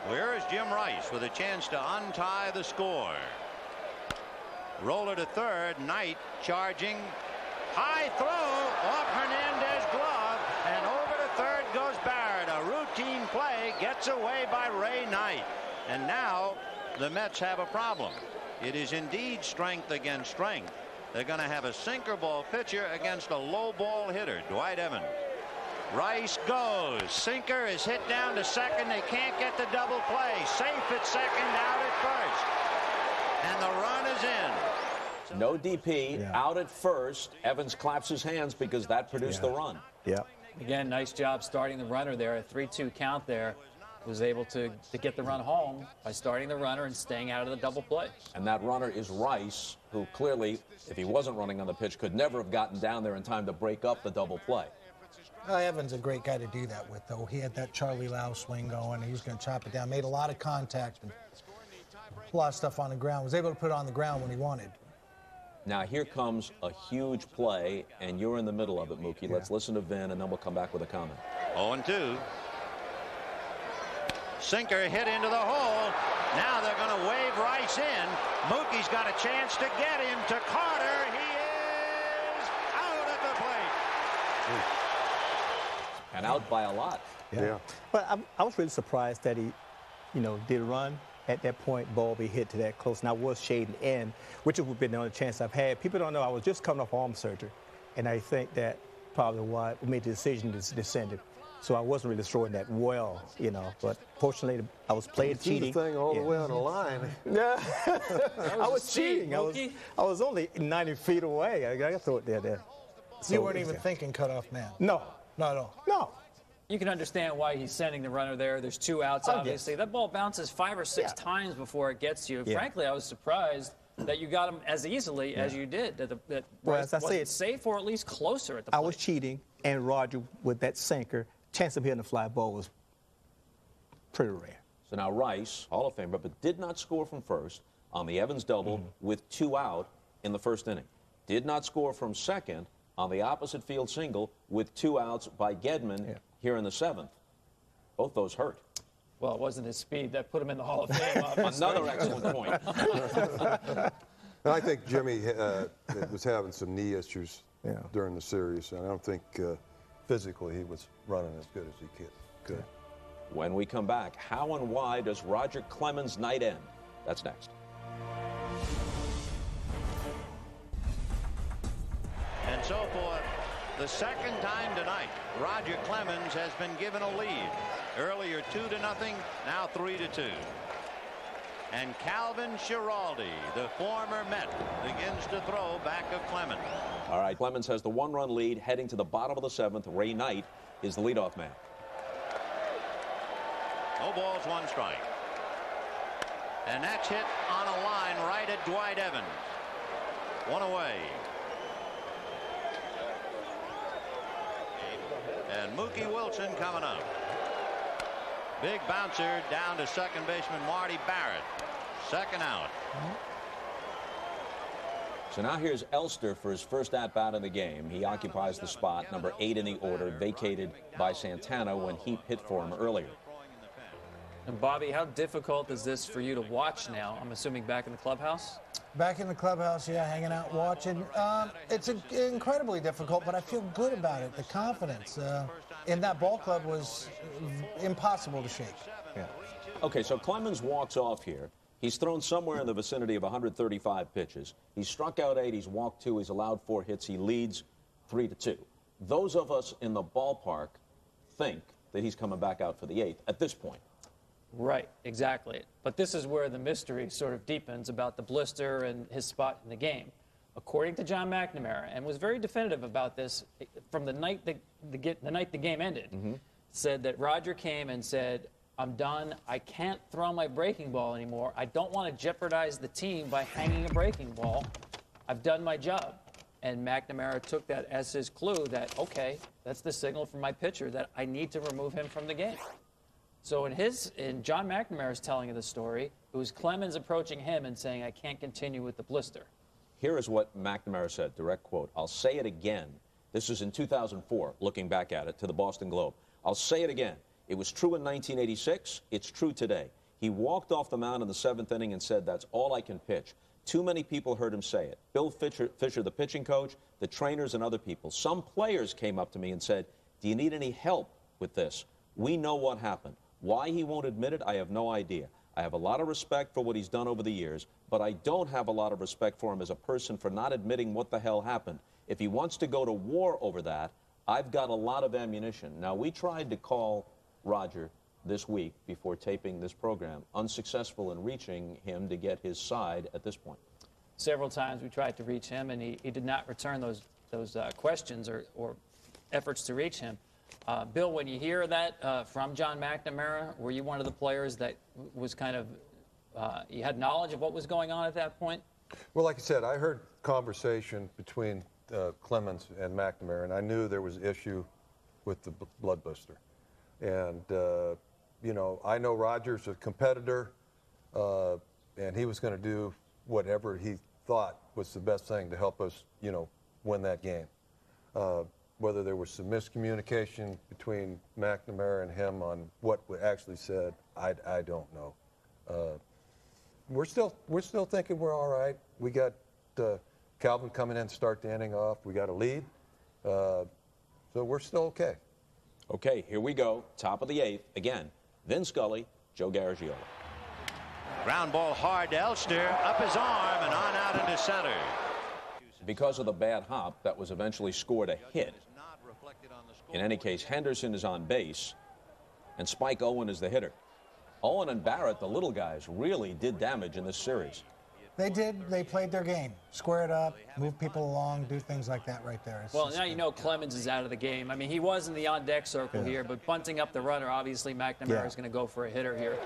[SPEAKER 3] Where is Jim Rice with a chance to untie the score? Roller to third. Knight charging. High throw off Hernandez's glove, and over to third goes Barrett. A routine play gets away by Ray Knight. And now the Mets have a problem. It is indeed strength against strength. They're going to have a sinker ball pitcher against a low ball hitter, Dwight Evans. Rice goes. Sinker is hit down to second. They can't get the double play. Safe at second, out at first. And the run is in.
[SPEAKER 1] No DP, out at first. Evans claps his hands because that produced the run.
[SPEAKER 6] Yeah.
[SPEAKER 2] Again, nice job starting the runner there. A 3-2 count there. Was able to get the run home by starting the runner and staying out of the double play.
[SPEAKER 1] And that runner is Rice, who clearly, if he wasn't running on the pitch, could never have gotten down there in time to break up the double play.
[SPEAKER 5] Evans a great guy to do that with, though. He had that Charlie Lau swing going. He was going to chop it down. Made a lot of contact and a lot of stuff on the ground. Was able to put it on the ground when he wanted.
[SPEAKER 1] Now here comes a huge play, and you're in the middle of it, Mookie. Let's listen to Vin, and then we'll come back with a comment.
[SPEAKER 3] 0-2. Sinker hit into the hole. Now they're going to wave Rice in. Mookie's got a chance to get him to Carter. He is out at the plate.
[SPEAKER 1] And out by a lot.
[SPEAKER 4] Yeah.
[SPEAKER 6] But I was really surprised that he, did run. At that point, ball be hit to that close. And I was shading in, which would have been the only chance I've had. People don't know I was just coming off arm surgery. And I think that probably why I made the decision to descend it. So I wasn't really throwing that well, But fortunately, I was playing cheating.
[SPEAKER 4] The thing all the way on the line.
[SPEAKER 6] Yeah, I was cheating. I was only 90 feet away. I got to throw it there.
[SPEAKER 5] So you weren't even thinking cutoff man?
[SPEAKER 6] No.
[SPEAKER 5] Not at all?
[SPEAKER 6] No.
[SPEAKER 2] You can understand why he's sending the runner there. There's 2 outs, obviously. That ball bounces 5 or 6 times before it gets you.
[SPEAKER 6] Yeah.
[SPEAKER 2] Frankly, I was surprised that you got him as easily as you did. That
[SPEAKER 6] well, as I said,
[SPEAKER 2] safe or at least closer at the plate.
[SPEAKER 6] I was cheating, and Roger with that sinker. Chance of hitting a fly ball was pretty rare.
[SPEAKER 1] So now Rice, Hall of Famer, but did not score from first on the Evans double with 2 out in the first inning. Did not score from second on the opposite field single with 2 outs by Gedman here in the 7th. Both those hurt.
[SPEAKER 2] Well, it wasn't his speed that put him in the Hall of Fame.
[SPEAKER 1] Another excellent point.
[SPEAKER 4] I think Jimmy was having some knee issues during the series, and I don't think physically he was running as good as he could.
[SPEAKER 1] When we come back, how and why does Roger Clemens' night end? That's next.
[SPEAKER 3] And so for the second time tonight, Roger Clemens has been given a lead. Earlier 2-0, now 3-2. And Calvin Schiraldi, the former Met, begins to throw back of Clemens.
[SPEAKER 1] All right, Clemens has the 1-run lead heading to the bottom of the 7th. Ray Knight is the leadoff man.
[SPEAKER 3] No balls, 1 strike. And that's hit on a line right at Dwight Evans. 1 away. And Mookie Wilson coming up. Big bouncer down to second baseman Marty Barrett. 2nd out.
[SPEAKER 1] So now here's Elster for his first at-bat in the game. He occupies the spot, number 8 in the order, vacated by Santana when he hit for him earlier.
[SPEAKER 2] And Bobby, how difficult is this for you to watch now? I'm assuming back in the clubhouse?
[SPEAKER 5] Back in the clubhouse, yeah, hanging out, watching. It's incredibly difficult, but I feel good about it. The confidence in that ball club was impossible to shake.
[SPEAKER 1] Yeah. Okay, so Clemens walks off here. He's thrown somewhere in the vicinity of 135 pitches. He's struck out 8. He's walked 2. He's allowed 4 hits. He leads 3-2. Those of us in the ballpark think that he's coming back out for the 8th at this point.
[SPEAKER 2] Right, exactly. But this is where the mystery sort of deepens about the blister and his spot in the game. According to John McNamara, and was very definitive about this from the night the game ended, said that Roger came and said, I'm done. I can't throw my breaking ball anymore. I don't want to jeopardize the team by hanging a breaking ball. I've done my job. And McNamara took that as his clue that, okay, that's the signal from my pitcher that I need to remove him from the game. So in John McNamara's telling of the story, it was Clemens approaching him and saying, I can't continue with the blister.
[SPEAKER 1] Here is what McNamara said, direct quote. I'll say it again. This is in 2004, looking back at it, to the Boston Globe. I'll say it again. It was true in 1986. It's true today. He walked off the mound in the 7th inning and said, that's all I can pitch. Too many people heard him say it. Bill Fisher, the pitching coach, the trainers, and other people. Some players came up to me and said, do you need any help with this? We know what happened. Why he won't admit it, I have no idea. I have a lot of respect for what he's done over the years, but I don't have a lot of respect for him as a person for not admitting what the hell happened. If he wants to go to war over that, I've got a lot of ammunition. Now, we tried to call Roger this week before taping this program, unsuccessful in reaching him to get his side at this point.
[SPEAKER 2] Several times we tried to reach him, and he did not return those questions or efforts to reach him. Bill, when you hear that from John McNamara, were you one of the players that was kind of, you had knowledge of what was going on at that point?
[SPEAKER 4] Well, like I said, I heard conversation between Clemens and McNamara, and I knew there was an issue with the blood blister. And, you know, I know Roger's a competitor, and he was going to do whatever he thought was the best thing to help us, you know, win that game. Whether there was some miscommunication between McNamara and him on what we actually said, I don't know. We're still thinking we're all right. We got Calvin coming in to start the inning off. We got a lead, so we're still okay.
[SPEAKER 1] Okay, here we go. Top of the 8th again. Vin Scully, Joe Garagiola.
[SPEAKER 3] Ground ball hard to Elster, up his arm and on out into center.
[SPEAKER 1] Because of the bad hop, that was eventually scored a hit. In any case, Henderson is on base, and Spike Owen is the hitter. Owen and Barrett, the little guys, really did damage in this series.
[SPEAKER 5] They did. They played their game. Square it up, move people along, do things like that right there.
[SPEAKER 2] Well, now you know Clemens is out of the game. I mean, he was in the on-deck circle here, but bunting up the runner, obviously McNamara is going to go for a hitter here.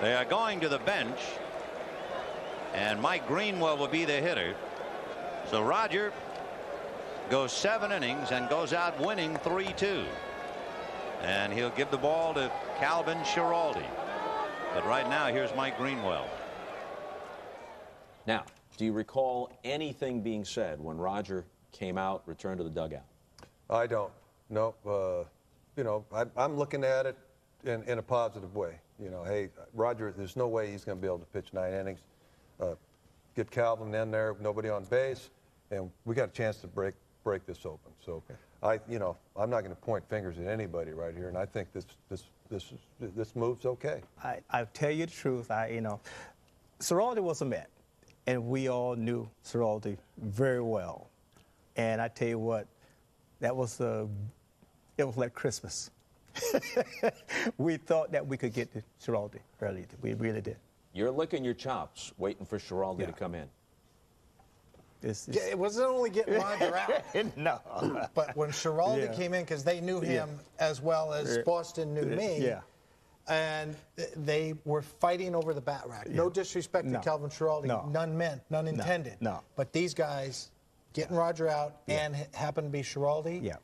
[SPEAKER 3] They are going to the bench, and Mike Greenwell will be the hitter. So Roger goes 7 innings and goes out winning 3-2. And he'll give the ball to Calvin Schiraldi. But right now, here's Mike Greenwell.
[SPEAKER 1] Now, do you recall anything being said when Roger came out, returned to the dugout?
[SPEAKER 4] I don't. No. You know, I'm looking at it in a positive way. You know, hey, Roger, there's no way he's going to be able to pitch 9 innings. Get Calvin in there, nobody on base, and we got a chance to break this open. So, you know, I'm not going to point fingers at anybody right here, and I think this move's okay.
[SPEAKER 6] I tell you the truth. You know, Ceraldi was a Met, and we all knew Ceraldi very well. And I tell you what, that was it was like Christmas. We thought that we could get to Ceraldi early. We really did.
[SPEAKER 1] You're licking your chops, waiting for Ceraldi to come in.
[SPEAKER 5] It wasn't only getting Roger out.
[SPEAKER 6] No.
[SPEAKER 5] But when Ceraldi came in, because they knew him as well as Boston knew me, and they were fighting over the bat rack. No disrespect to Calvin Ceraldi. None meant, none intended.
[SPEAKER 6] No.
[SPEAKER 5] But these guys, getting Roger out and happened to be Ceraldi,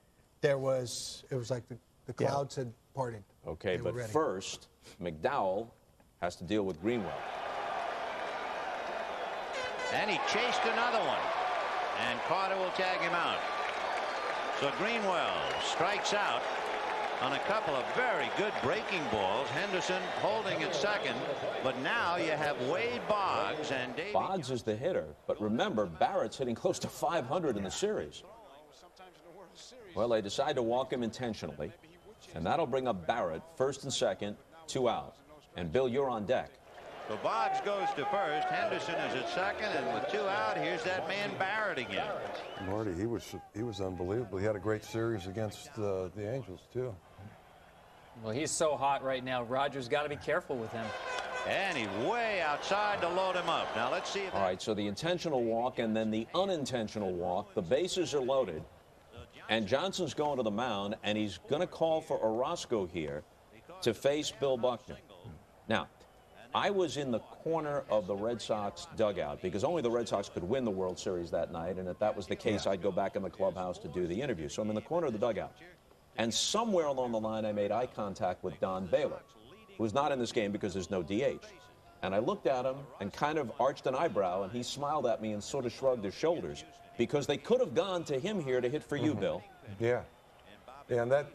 [SPEAKER 5] it was like the clouds had parted.
[SPEAKER 1] Okay, but first, McDowell has to deal with Greenwell.
[SPEAKER 3] And he chased another one. And Carter will tag him out. So Greenwell strikes out on a couple of very good breaking balls. Henderson holding at second. But now you have Wade Boggs and Davey.
[SPEAKER 1] Boggs is the hitter. But remember, Barrett's hitting close to 500 in the series. Well, they decide to walk him intentionally. And that'll bring up Barrett, first and second, 2 out. And, Bill, you're on deck.
[SPEAKER 3] So Boggs goes to first. Henderson is at second. And with 2 out, here's that man Barrett again.
[SPEAKER 4] Marty, he was unbelievable. He had a great series against the Angels, too.
[SPEAKER 2] Well, he's so hot right now. Roger's got to be careful with him.
[SPEAKER 3] And he's way outside to load him up. Now, let's see.
[SPEAKER 1] All right, so the intentional walk and then the unintentional walk. The bases are loaded. And Johnson's going to the mound, and he's going to call for Orozco here to face Bill Buckner. Now, I was in the corner of the Red Sox dugout because only the Red Sox could win the World Series that night, and if that was the case, I'd go back in the clubhouse to do the interview. So I'm in the corner of the dugout. And somewhere along the line, I made eye contact with Don Baylor, who's not in this game because there's no DH. And I looked at him and kind of arched an eyebrow, and he smiled at me and sort of shrugged his shoulders because they could have gone to him here to hit for you, Bill.
[SPEAKER 4] Yeah. And that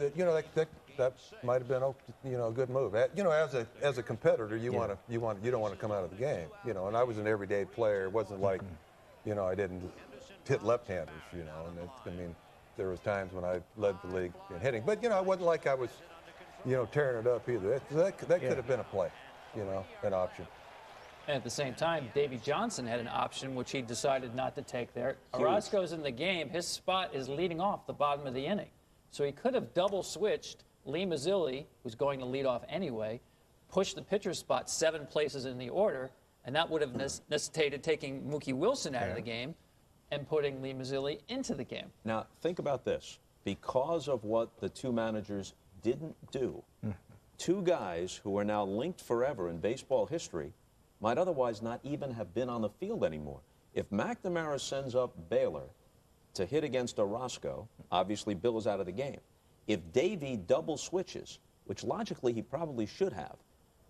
[SPEAKER 4] might have been a good move. You know, as a competitor, you don't want to come out of the game. You know, and I was an everyday player. It wasn't like, you know, I didn't hit left-handers. You know, and I mean, there was times when I led the league in hitting, but you know, it wasn't like I was, you know, tearing it up either. That could have been a play, you know, an option.
[SPEAKER 2] And at the same time, Davey Johnson had an option which he decided not to take there. Orozco's in the game. His spot is leading off the bottom of the inning. So he could have double switched Lee Mazzilli, who's going to lead off anyway, pushed the pitcher's spot 7 places in the order, and that would have necessitated taking Mookie Wilson out of the game and putting Lee Mazzilli into the game.
[SPEAKER 1] Now, think about this. Because of what the two managers didn't do, 2 guys who are now linked forever in baseball history might otherwise not even have been on the field anymore. If McNamara sends up Baylor to hit against Orozco, obviously Bill is out of the game. If Davey double switches, which logically he probably should have,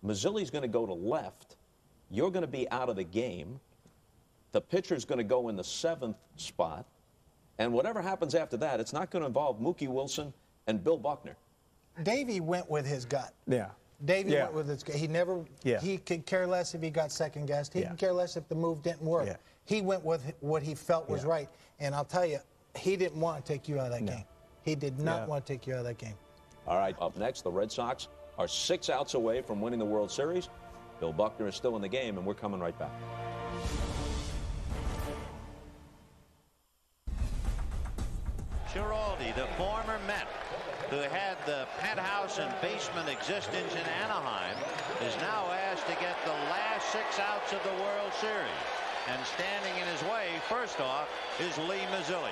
[SPEAKER 1] Mazzilli's going to go to left, you're going to be out of the game, the pitcher's going to go in the 7th spot, and whatever happens after that, it's not going to involve Mookie Wilson and Bill Buckner.
[SPEAKER 5] Davey went with his gut.
[SPEAKER 6] Yeah.
[SPEAKER 5] Davey went with his gut. He never, he could care less if he got second guessed. He could care less if the move didn't work.
[SPEAKER 6] Yeah.
[SPEAKER 5] He went with what he felt was right. And I'll tell you, he didn't want to take you out of that game. He did not want to take you out of that game.
[SPEAKER 1] All right, up next, the Red Sox are 6 outs away from winning the World Series. Bill Buckner is still in the game, and we're coming right back.
[SPEAKER 3] Ceraldi, the former Met, who had the penthouse and basement existence in Anaheim, is now asked to get the last 6 outs of the World Series. And standing in his way, first off, is Lee Mazzilli.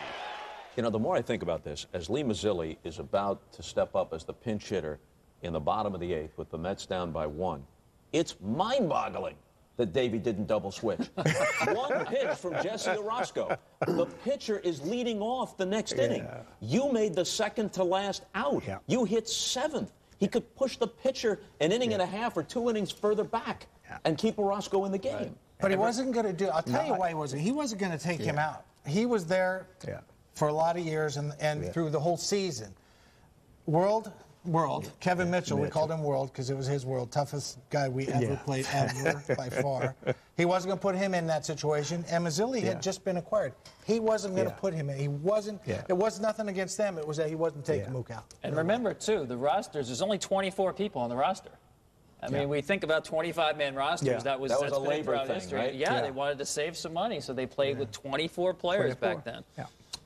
[SPEAKER 1] You know, the more I think about this, as Lee Mazzilli is about to step up as the pinch hitter in the bottom of the 8th with the Mets down by 1, it's mind-boggling that Davey didn't double switch. 1 pitch from Jesse Orozco. The pitcher is leading off the next inning. You made the second to last out. You hit 7th. He could push the pitcher an inning and a half or 2 innings further back and keep Orozco in the game.
[SPEAKER 5] Right. But he wasn't going to do. I'll tell you why he wasn't. He wasn't going to take him out. He was there for a lot of years and through the whole season. World. Kevin Mitchell, we called him World because it was his world. Toughest guy we ever played, ever, by far. He wasn't going to put him in that situation. And Mazzilli had just been acquired. He wasn't going to put him in. He wasn't. It was nothing against them. It was that he wasn't taking Mookie out.
[SPEAKER 2] And remember, too, the rosters, there's only 24 people on the roster. I mean, we think about 25-man rosters. That's
[SPEAKER 1] a labor thing,
[SPEAKER 2] history.
[SPEAKER 1] right?
[SPEAKER 2] Yeah, they wanted to save some money, so they played with 24 players back then.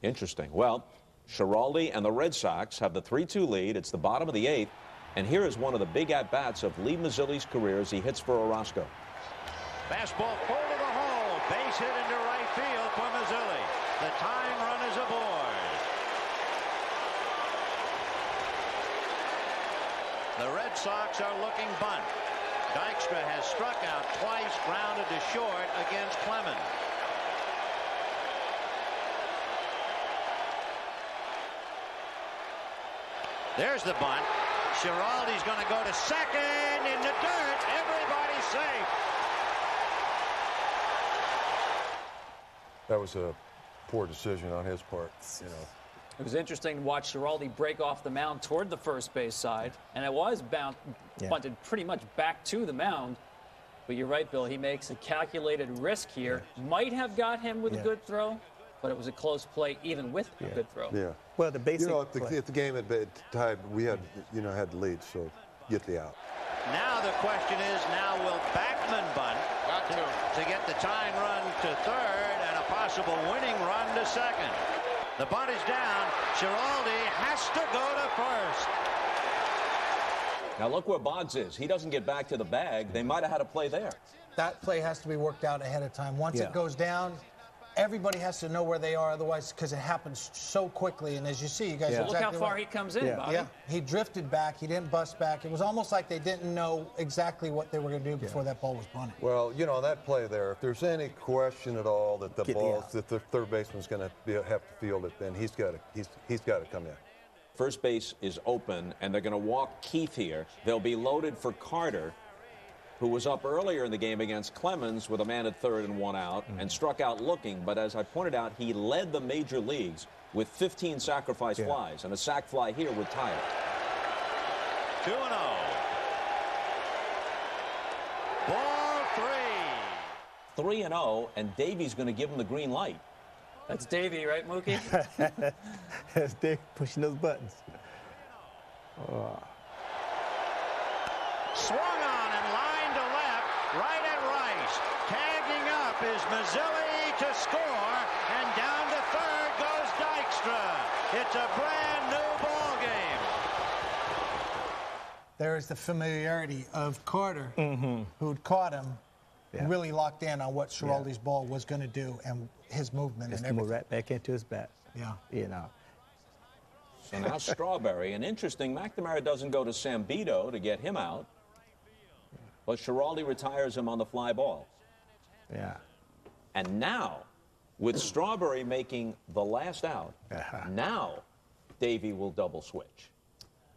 [SPEAKER 1] Interesting. Well, Schiraldi and the Red Sox have the 3-2 lead. It's the bottom of the 8th. And here is one of the big at-bats of Lee Mazzilli's career as he hits for Orozco.
[SPEAKER 3] Fastball full to the hole. Base hit into right field for Mazzilli. The tying run is aboard. The Red Sox are looking bunt. Dykstra has struck out twice, grounded to short against Clemens. There's the bunt. Schiraldi's going to go to second in the dirt. Everybody's safe.
[SPEAKER 4] That was a poor decision on his part, you know.
[SPEAKER 2] It was interesting to watch Schiraldi break off the mound toward the first base side, and it was bunted pretty much back to the mound. But you're right, Bill. He makes a calculated risk here. Might have got him with a good throw, but it was a close play even with a good throw.
[SPEAKER 4] Yeah.
[SPEAKER 6] Well, the basic.
[SPEAKER 4] You know, if the game had been tied, we had, had the lead, so get the out.
[SPEAKER 3] Now the question is, now will Backman bunt to get the tying run to third and a possible winning run to second? The bunt is down. Schiraldi has to go to first.
[SPEAKER 1] Now look where Boggs is. He doesn't get back to the bag. They might have had a play there.
[SPEAKER 5] That play has to be worked out ahead of time. Once it goes down, everybody has to know where they are, otherwise, because it happens so quickly. And as you see, you guys are
[SPEAKER 2] Look how far he comes in, Bobby.
[SPEAKER 5] Yeah, he drifted back. He didn't bust back. It was almost like they didn't know exactly what they were going to do before that ball was bunted.
[SPEAKER 4] Well, that play there, if there's any question at all that the third baseman's going to have to field it, then he's got to come in.
[SPEAKER 1] First base is open, and they're going to walk Keith here. They'll be loaded for Carter, who was up earlier in the game against Clemens with a man at third and 1 out and struck out looking. But as I pointed out, he led the major leagues with 15 sacrifice flies, and a sac fly here would tie it.
[SPEAKER 3] 2-0. Ball 3.
[SPEAKER 1] 3-0, and Davey's going to give him the green light.
[SPEAKER 2] That's Davey, right, Mookie?
[SPEAKER 6] That's Dave pushing those buttons.
[SPEAKER 3] Swung on and line to left, right at Rice. Tagging up is Mazzilli to score, and down to third goes Dykstra. It's a brand new ball game.
[SPEAKER 5] There is the familiarity of Carter, who'd caught him, really locked in on what Schiraldi's ball was going to do and his movement and everything.
[SPEAKER 6] Right back into his bat.
[SPEAKER 1] So now Strawberry, and interesting, McNamara doesn't go to Sambito to get him out, but Schiraldi retires him on the fly ball. And now, with Strawberry making the last out, now Davey will double switch.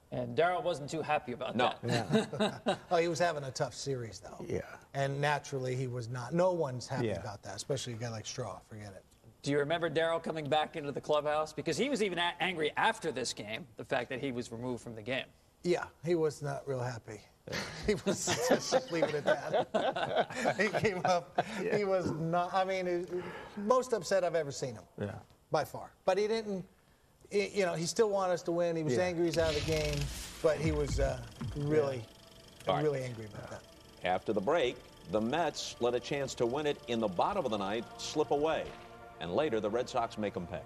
[SPEAKER 2] And Darryl wasn't too happy about that.
[SPEAKER 5] Oh, he was having a tough series, though. And naturally, he was not. No one's happy about that, especially a guy like Straw. Forget it.
[SPEAKER 2] Do you remember Darryl coming back into the clubhouse? Because he was even angry after this game, the fact that he was removed from the game.
[SPEAKER 5] Yeah, he was not real happy. He was just leave it at that. He came up. He was not. I mean, most upset I've ever seen him. By far. But he didn't. He still wanted us to win. He was angry he's out of the game, but he was really angry about that.
[SPEAKER 1] After the break, the Mets let a chance to win it in the bottom of the ninth slip away, and later the Red Sox make them pay.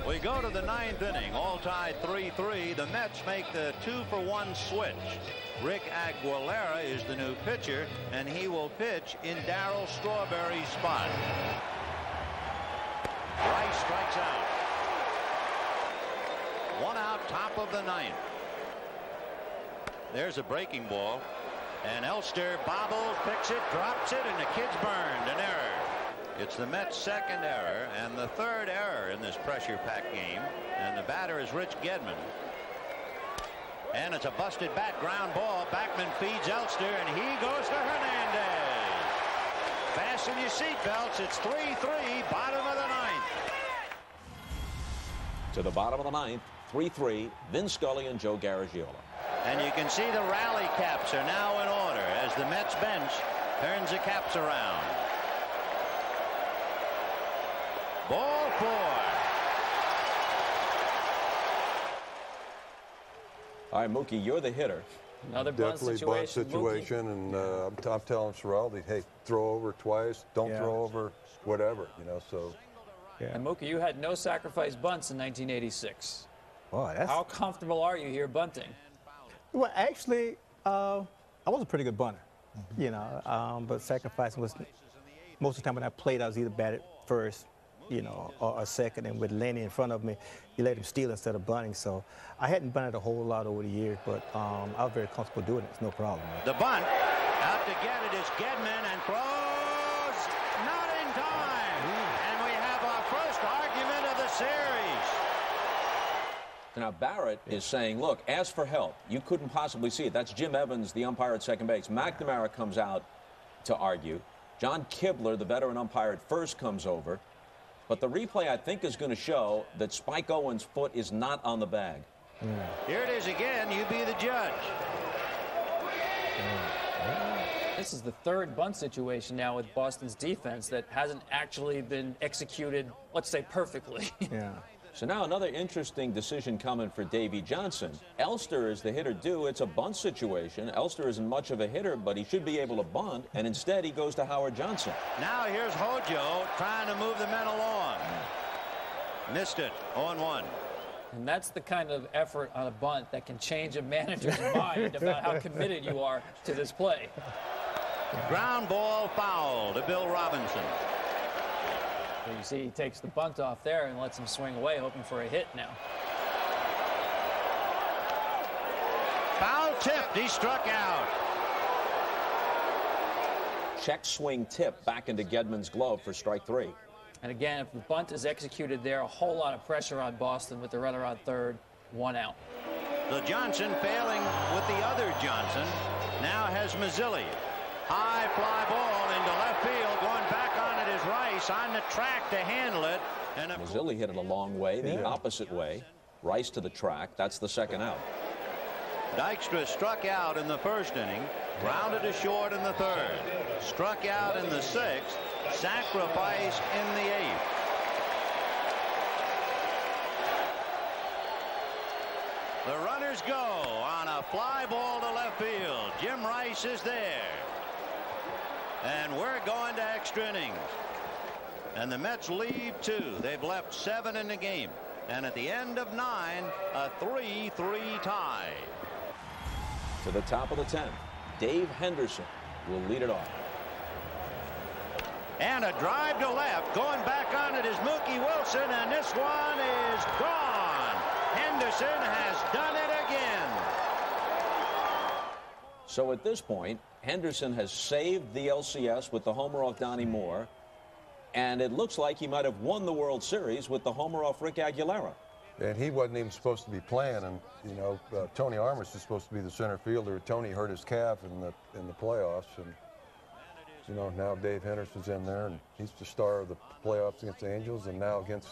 [SPEAKER 3] We go to the ninth inning, all tied 3-3. The Mets make the 2-for-1 switch. Rick Aguilera is the new pitcher, and he will pitch in Darryl Strawberry's spot. Rice strikes out. 1 out, top of the ninth. There's a breaking ball, and Elster bobbles, picks it, drops it, and the kid's burned. An error. It's the Mets' second error and the third error in this pressure-packed game. And the batter is Rich Gedman. And it's a busted bat, ground ball. Backman feeds Elster, and he goes to Hernandez. Fasten your seatbelts. It's 3-3, bottom of the ninth.
[SPEAKER 1] To the bottom of the ninth, 3-3, Vin Scully and Joe Garagiola.
[SPEAKER 3] And you can see the rally caps are now in order as the Mets bench turns the caps around. Ball 4.
[SPEAKER 1] All right, Mookie, you're the hitter.
[SPEAKER 2] Another bunt
[SPEAKER 4] Definitely bunt
[SPEAKER 2] situation.
[SPEAKER 4] and I'm telling Schiraldi, hey, throw over twice, don't throw over whatever, you know, so.
[SPEAKER 6] Yeah.
[SPEAKER 2] And Mookie, you had no sacrifice bunts in 1986.
[SPEAKER 6] Boy, that's...
[SPEAKER 2] How comfortable are you here bunting?
[SPEAKER 6] Well, actually, I was a pretty good bunter, you know, but sacrificing was most of the time when I played, I was either batted first, you know, or second, and with Lenny in front of me, you let him steal instead of bunting. So I hadn't bunted a whole lot over the years, but I was very comfortable doing it. It's no problem. Man.
[SPEAKER 3] The bunt out to get it is Gedman and throws not in time. And we have our first argument of the series.
[SPEAKER 1] Now, Barrett is saying, look, ask for help. You couldn't possibly see it. That's Jim Evans, the umpire at second base. McNamara comes out to argue. John Kibler, the veteran umpire at first, comes over. But the replay, I think, is going to show that Spike Owens' foot is not on the bag.
[SPEAKER 3] Here it is again. You be the judge.
[SPEAKER 2] This is the third bunt situation now with Boston's defense that hasn't actually been executed, let's say, perfectly.
[SPEAKER 6] Yeah.
[SPEAKER 1] So now another interesting decision coming for Davey Johnson. Elster is the hitter due. It's a bunt situation. Elster isn't much of a hitter, but he should be able to bunt, and instead he goes to Howard Johnson.
[SPEAKER 3] Now here's Hojo trying to move the men along. Missed it, 0-1.
[SPEAKER 2] And that's the kind of effort on a bunt that can change a manager's mind about how committed you are to this play.
[SPEAKER 3] Ground ball foul to Bill Robinson.
[SPEAKER 2] You see he takes the bunt off there and lets him swing away, hoping for a hit now.
[SPEAKER 3] Foul tipped. He struck out.
[SPEAKER 1] Check swing tip back into Gedman's glove for strike 3.
[SPEAKER 2] And again, if the bunt is executed there, a whole lot of pressure on Boston with the runner on third, 1 out.
[SPEAKER 3] The Johnson failing with the other Johnson. Now has Mazzilli. High fly ball into left field. Going back on it is Rice on the track to handle it. And
[SPEAKER 1] Mazzilli hit it a long way, the opposite way. Rice to the track. That's the second out.
[SPEAKER 3] Dykstra struck out in the first inning. Grounded to short in the third. Struck out in the sixth. Sacrifice in the eighth. The runners go on a fly ball to left field. Jim Rice is there. And we're going to extra innings. And the Mets lead 2. They've left 7 in the game. And at the end of 9, a 3-3 tie.
[SPEAKER 1] To the top of the 10th, Dave Henderson will lead it off.
[SPEAKER 3] And a drive to left. Going back on it is Mookie Wilson. And this one is gone. Henderson has done it again.
[SPEAKER 1] So at this point, Henderson has saved the LCS with the homer off Donnie Moore, and it looks like he might have won the World Series with the homer off Rick Aguilera.
[SPEAKER 4] And he wasn't even supposed to be playing, and you know, Tony Armas is supposed to be the center fielder. Tony hurt his calf in the playoffs, and you know, now Dave Henderson's in there, and he's the star of the playoffs against the Angels, and now against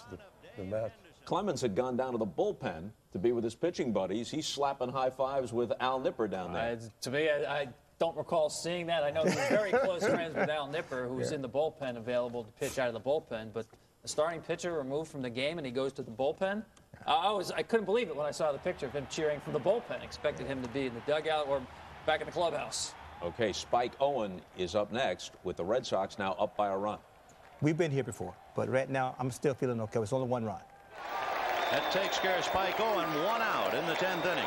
[SPEAKER 4] the Mets.
[SPEAKER 1] Clemens had gone down to the bullpen to be with his pitching buddies. He's slapping high fives with Al Nipper down there.
[SPEAKER 2] To me, I don't recall seeing that. I know he's very close friends with Al Nipper, who's in the bullpen, available to pitch out of the bullpen. But the starting pitcher removed from the game, and he goes to the bullpen. I couldn't believe it when I saw the picture of him cheering from the bullpen. Expected him to be in the dugout or back in the clubhouse.
[SPEAKER 1] Okay, Spike Owen is up next with the Red Sox now up by a run.
[SPEAKER 6] We've been here before, but right now I'm still feeling okay. It's only 1 run.
[SPEAKER 3] That takes care of Spike Owen. 1 out in the 10th inning.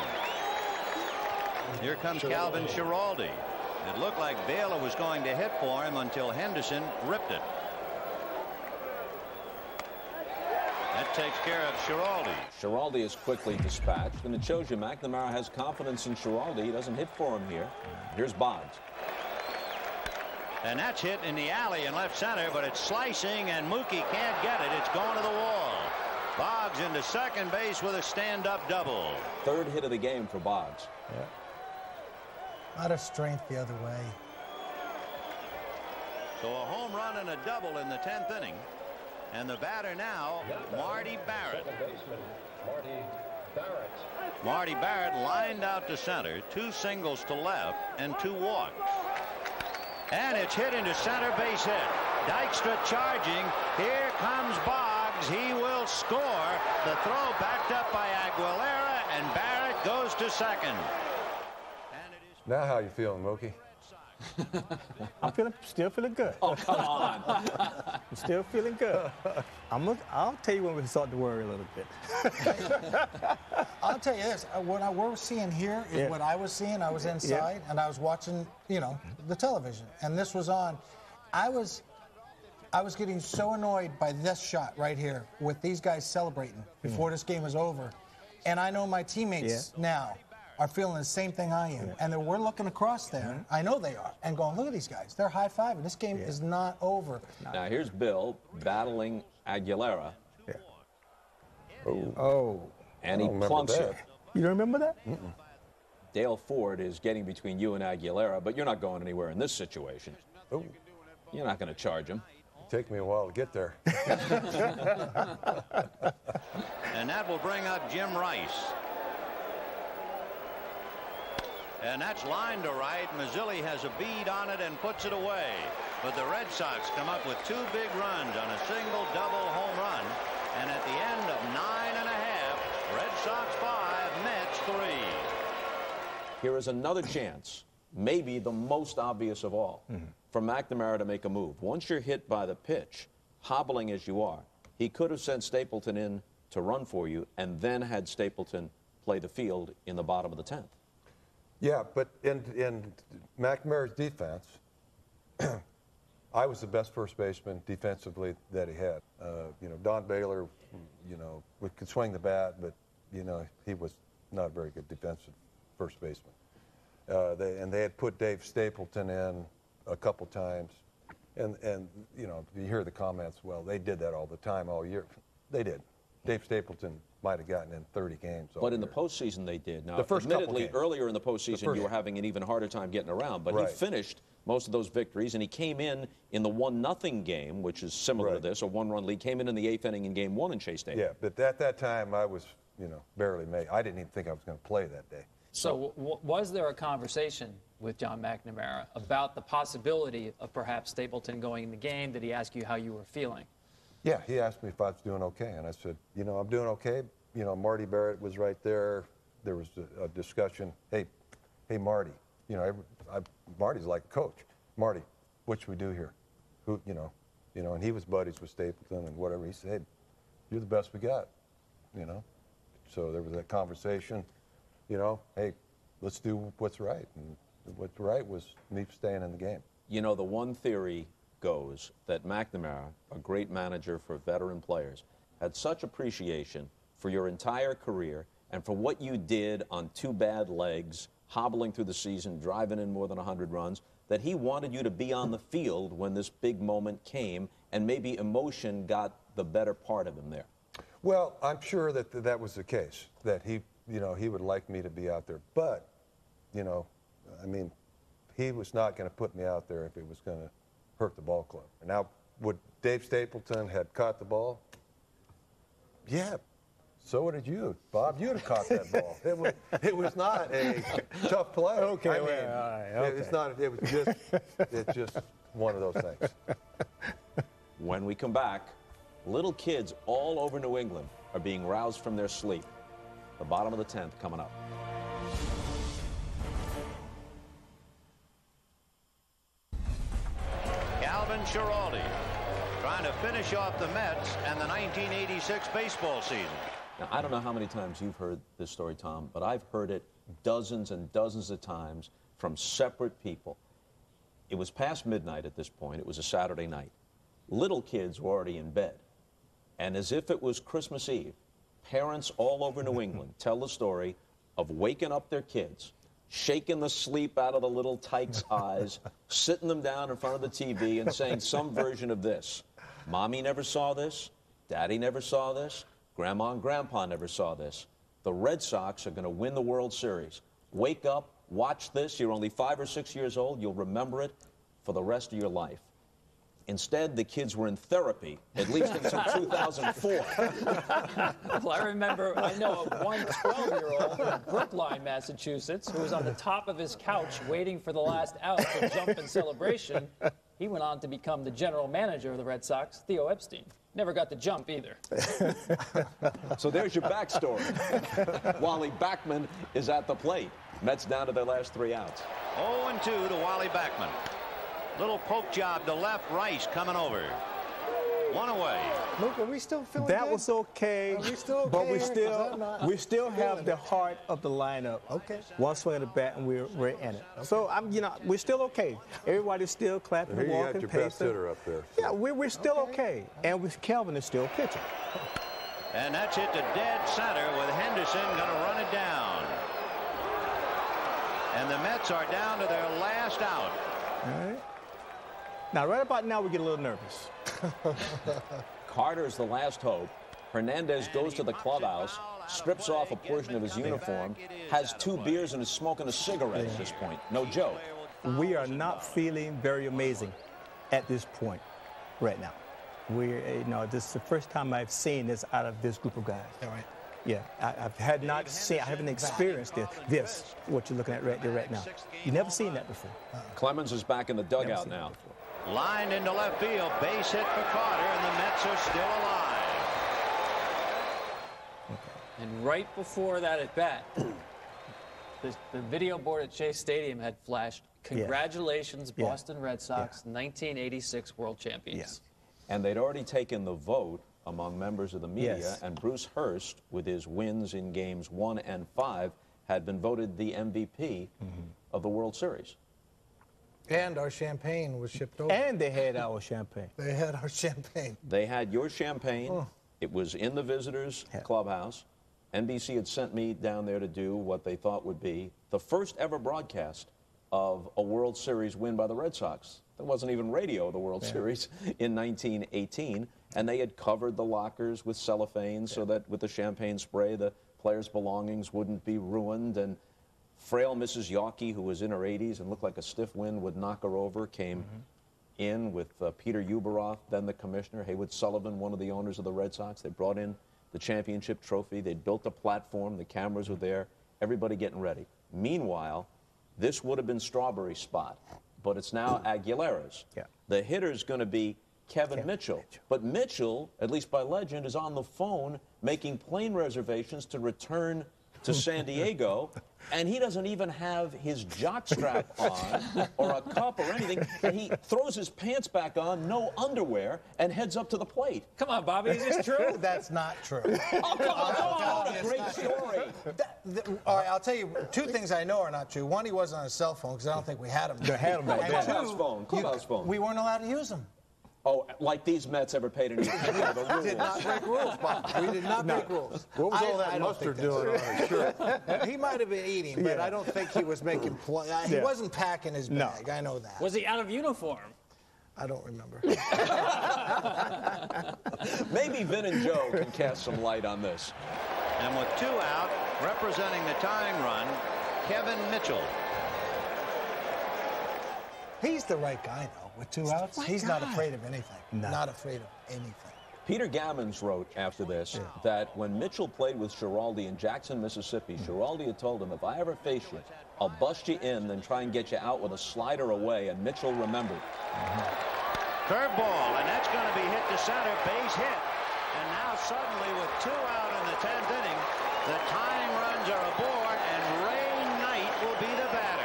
[SPEAKER 3] Here comes Calvin Schiraldi. It looked like Baylor was going to hit for him until Henderson ripped it. That takes care of Schiraldi.
[SPEAKER 1] Schiraldi is quickly dispatched, and it shows you McNamara has confidence in Schiraldi. He doesn't hit for him here. Here's Boggs.
[SPEAKER 3] And that's hit in the alley in left center, but it's slicing, and Mookie can't get it. It's going to the wall. Boggs into second base with a stand-up double.
[SPEAKER 1] Third hit of the game for Boggs.
[SPEAKER 5] Yeah. A lot of strength the other way.
[SPEAKER 3] So a home run and a double in the 10th inning. And the batter now, Marty Barrett. Marty Barrett lined out to center, 2 singles to left, and 2 walks. And it's hit into center, base hit. Dykstra charging. Here comes Boggs. He will score. The throw backed up by Aguilera, and Barrett goes to second.
[SPEAKER 4] Now how you feeling, Mookie?
[SPEAKER 6] I'm still feeling good.
[SPEAKER 1] Oh, come on.
[SPEAKER 6] I'm still feeling good. I'll tell you when we start to worry a little bit.
[SPEAKER 5] I'll tell you this. What we're seeing here is what I was seeing. I was inside, and I was watching, the television, and this was on. I was getting so annoyed by this shot right here with these guys celebrating before this game was over. And I know my teammates now are feeling the same thing I am. And we're looking across there. I know they are. And going, look at these guys. They're high-fiving. This game is not over.
[SPEAKER 1] Now, here's Bill battling Aguilera. And he plunks it.
[SPEAKER 6] You don't remember that?
[SPEAKER 1] Dale Ford is getting between you and Aguilera, but you're not going anywhere in this situation. You're not going to charge him.
[SPEAKER 4] Take me a while to get there.
[SPEAKER 3] And that will bring up Jim Rice. And that's lined to right. Mazzilli has a bead on it and puts it away. But the Red Sox come up with 2 big runs on a single, double, home run. And at the end of 9½, Red Sox 5, Mets 3.
[SPEAKER 1] Here is another chance, maybe the most obvious of all, for McNamara to make a move. Once you're hit by the pitch, hobbling as you are, he could have sent Stapleton in to run for you and then had Stapleton play the field in the bottom of the 10th.
[SPEAKER 4] Yeah, but in McNamara's defense, I was the best first baseman defensively that he had. Don Baylor, could swing the bat, but, he was not a very good defensive first baseman. They had put Dave Stapleton in a couple times. And you hear the comments, well, they did that all the time, all year. They did. Dave Stapleton might have gotten in 30 games.
[SPEAKER 1] But in the postseason, they did. Now,
[SPEAKER 4] the first
[SPEAKER 1] admittedly, earlier in the postseason, you were having an even harder time getting around. But he finished most of those victories, and he came in the 1-0 game, which is similar to this, a 1-run lead. Came in the 8th inning in Game 1 in Shea Stadium.
[SPEAKER 4] Yeah, but at that time, I was, barely made. I didn't even think I was going to play that day.
[SPEAKER 2] So was there a conversation with John McNamara about the possibility of perhaps Stapleton going in the game? Did he ask you how you were feeling?
[SPEAKER 4] Yeah, he asked me if I was doing okay, and I said, I'm doing okay. Marty Barrett was right there. There was a discussion. Hey, Marty. Marty's like a coach. Marty, what should we do here? And he was buddies with Stapleton and whatever. He said, hey, you're the best we got. So there was that conversation. Hey, let's do what's right. And what's right was me staying in the game.
[SPEAKER 1] The one theory goes that McNamara, a great manager for veteran players, had such appreciation for your entire career and for what you did on 2 bad legs, hobbling through the season, driving in more than 100 runs, that he wanted you to be on the field when this big moment came, and maybe emotion got the better part of him there.
[SPEAKER 4] Well, I'm sure that was the case, that he would like me to be out there. But, he was not going to put me out there if it was going to hurt the ball club. Now, would Dave Stapleton had caught the ball? Yeah, so would you, Bob. You'd have caught that ball. It was not a tough play.
[SPEAKER 6] Okay,
[SPEAKER 4] It's not. It was just. It's just one of those things.
[SPEAKER 1] When we come back, little kids all over New England are being roused from their sleep. The bottom of the 10th coming up.
[SPEAKER 3] Calvin Schiraldi trying to finish off the Mets and the 1986 baseball season.
[SPEAKER 1] Now, I don't know how many times you've heard this story, Tom, but I've heard it dozens and dozens of times from separate people. It was past midnight at this point. It was a Saturday night. Little kids were already in bed. And as if it was Christmas Eve, parents all over New England tell the story of waking up their kids, shaking the sleep out of the little tykes' eyes, sitting them down in front of the TV and saying some version of this. Mommy never saw this. Daddy never saw this. Grandma and Grandpa never saw this. The Red Sox are going to win the World Series. Wake up, watch this. You're only 5 or 6 years old. You'll remember it for the rest of your life. Instead, the kids were in therapy, at least until 2004.
[SPEAKER 2] Well, I know of one 12-year-old in Brookline, Massachusetts, who was on the top of his couch waiting for the last out to jump in celebration. He went on to become the general manager of the Red Sox, Theo Epstein. Never got the jump either.
[SPEAKER 1] So there's your backstory. Wally Backman is at the plate. Mets down to their last 3 outs.
[SPEAKER 3] 0-2 to Wally Backman. Little poke job to left. Rice coming over. 1 away.
[SPEAKER 5] Luke, are we still feeling
[SPEAKER 6] That
[SPEAKER 5] good?
[SPEAKER 6] was okay.
[SPEAKER 5] Are we still okay?
[SPEAKER 6] But
[SPEAKER 5] Eric?
[SPEAKER 6] we still have the heart of the lineup.
[SPEAKER 5] Okay.
[SPEAKER 6] One swing of the bat and we're in it. Okay. So we're still okay. Everybody's still clapping,
[SPEAKER 4] Here you
[SPEAKER 6] walking,
[SPEAKER 4] got your best
[SPEAKER 6] pacing.
[SPEAKER 4] hitter up there.
[SPEAKER 6] Yeah, we're still okay. And Kelvin is still pitching.
[SPEAKER 3] And that's hit to dead center with Henderson going to run it down. And the Mets are down to their last out.
[SPEAKER 6] All right. Now, right about now, we get a little nervous.
[SPEAKER 1] Carter's the last hope. Hernandez goes to the clubhouse, strips off a portion of his uniform, has 2 beers and is smoking a cigarette at this point. No joke.
[SPEAKER 6] We are not feeling very amazing at this point right now. This is the first time I've seen this out of this group of guys.
[SPEAKER 5] All right.
[SPEAKER 6] Yeah, I haven't experienced this, what you're looking at right now. You've never seen that before.
[SPEAKER 1] Clemens is back in the dugout now.
[SPEAKER 3] Lined into left field. Base hit for Carter, and the Mets are still alive.
[SPEAKER 2] And right before that at bat, the video board at Shea Stadium had flashed, "Congratulations, Boston Red Sox, 1986 World Champions."
[SPEAKER 6] Yes.
[SPEAKER 1] And they'd already taken the vote among members of the media, and Bruce Hurst, with his wins in games 1 and 5, had been voted the MVP of the World Series.
[SPEAKER 5] And our champagne was shipped over.
[SPEAKER 6] And they had our champagne.
[SPEAKER 5] They had our champagne.
[SPEAKER 1] They had your champagne. It was in the visitors' clubhouse. NBC had sent me down there to do what they thought would be the first ever broadcast of a World Series win by the Red Sox. There wasn't even radio of the World Series in 1918, and they had covered the lockers with cellophane so that with the champagne spray, the players' belongings wouldn't be ruined. And frail Mrs. Yawkey, who was in her 80s and looked like a stiff wind would knock her over, came in with Peter Uberoff, then the commissioner, Haywood Sullivan, one of the owners of the Red Sox. They brought in the championship trophy. They'd built a platform. The cameras were there. Everybody getting ready. Meanwhile, this would have been Strawberry's spot, but it's now Aguilera's.
[SPEAKER 6] Yeah.
[SPEAKER 1] The hitter's going to be Kevin Mitchell. But Mitchell, at least by legend, is on the phone making plane reservations to return to San Diego, and he doesn't even have his jockstrap on or a cup or anything, and he throws his pants back on, no underwear, and heads up to the plate.
[SPEAKER 2] Come on, Bobby, is this true?
[SPEAKER 5] That's not true.
[SPEAKER 1] Oh, come on, what a great story.
[SPEAKER 5] All right, I'll tell you 2 things I know are not true. One, he wasn't on his cell phone because I don't think we had him.
[SPEAKER 6] They had him back then.
[SPEAKER 1] Clubhouse phone.
[SPEAKER 5] We weren't allowed to use them.
[SPEAKER 1] Oh, like these Mets ever paid any attention to the rules.
[SPEAKER 5] Did not break rules, Bob. We did not break rules.
[SPEAKER 4] What was all
[SPEAKER 5] I
[SPEAKER 4] that
[SPEAKER 5] don't
[SPEAKER 4] mustard
[SPEAKER 5] think
[SPEAKER 4] doing on his shirt?
[SPEAKER 5] He might have been eating, but I don't think he was making he wasn't packing his bag. I know that.
[SPEAKER 2] Was he out of uniform?
[SPEAKER 5] I don't remember.
[SPEAKER 1] Maybe Vin and Joe can cast some light on this.
[SPEAKER 3] And with 2 out, representing the tying run, Kevin Mitchell.
[SPEAKER 5] He's the right guy, though. With 2 outs, he's not afraid of anything.
[SPEAKER 6] No.
[SPEAKER 5] Not afraid of anything.
[SPEAKER 1] Peter Gammons wrote after this that when Mitchell played with Giraldi in Jackson, Mississippi, Giraldi had told him, if I ever face you, I'll bust you in, then try and get you out with a slider away, and Mitchell remembered.
[SPEAKER 3] Curveball, and that's going to be hit to center, base hit. And now suddenly with 2 out in the 10th inning, the tying runs are aboard, and Ray Knight will be the batter.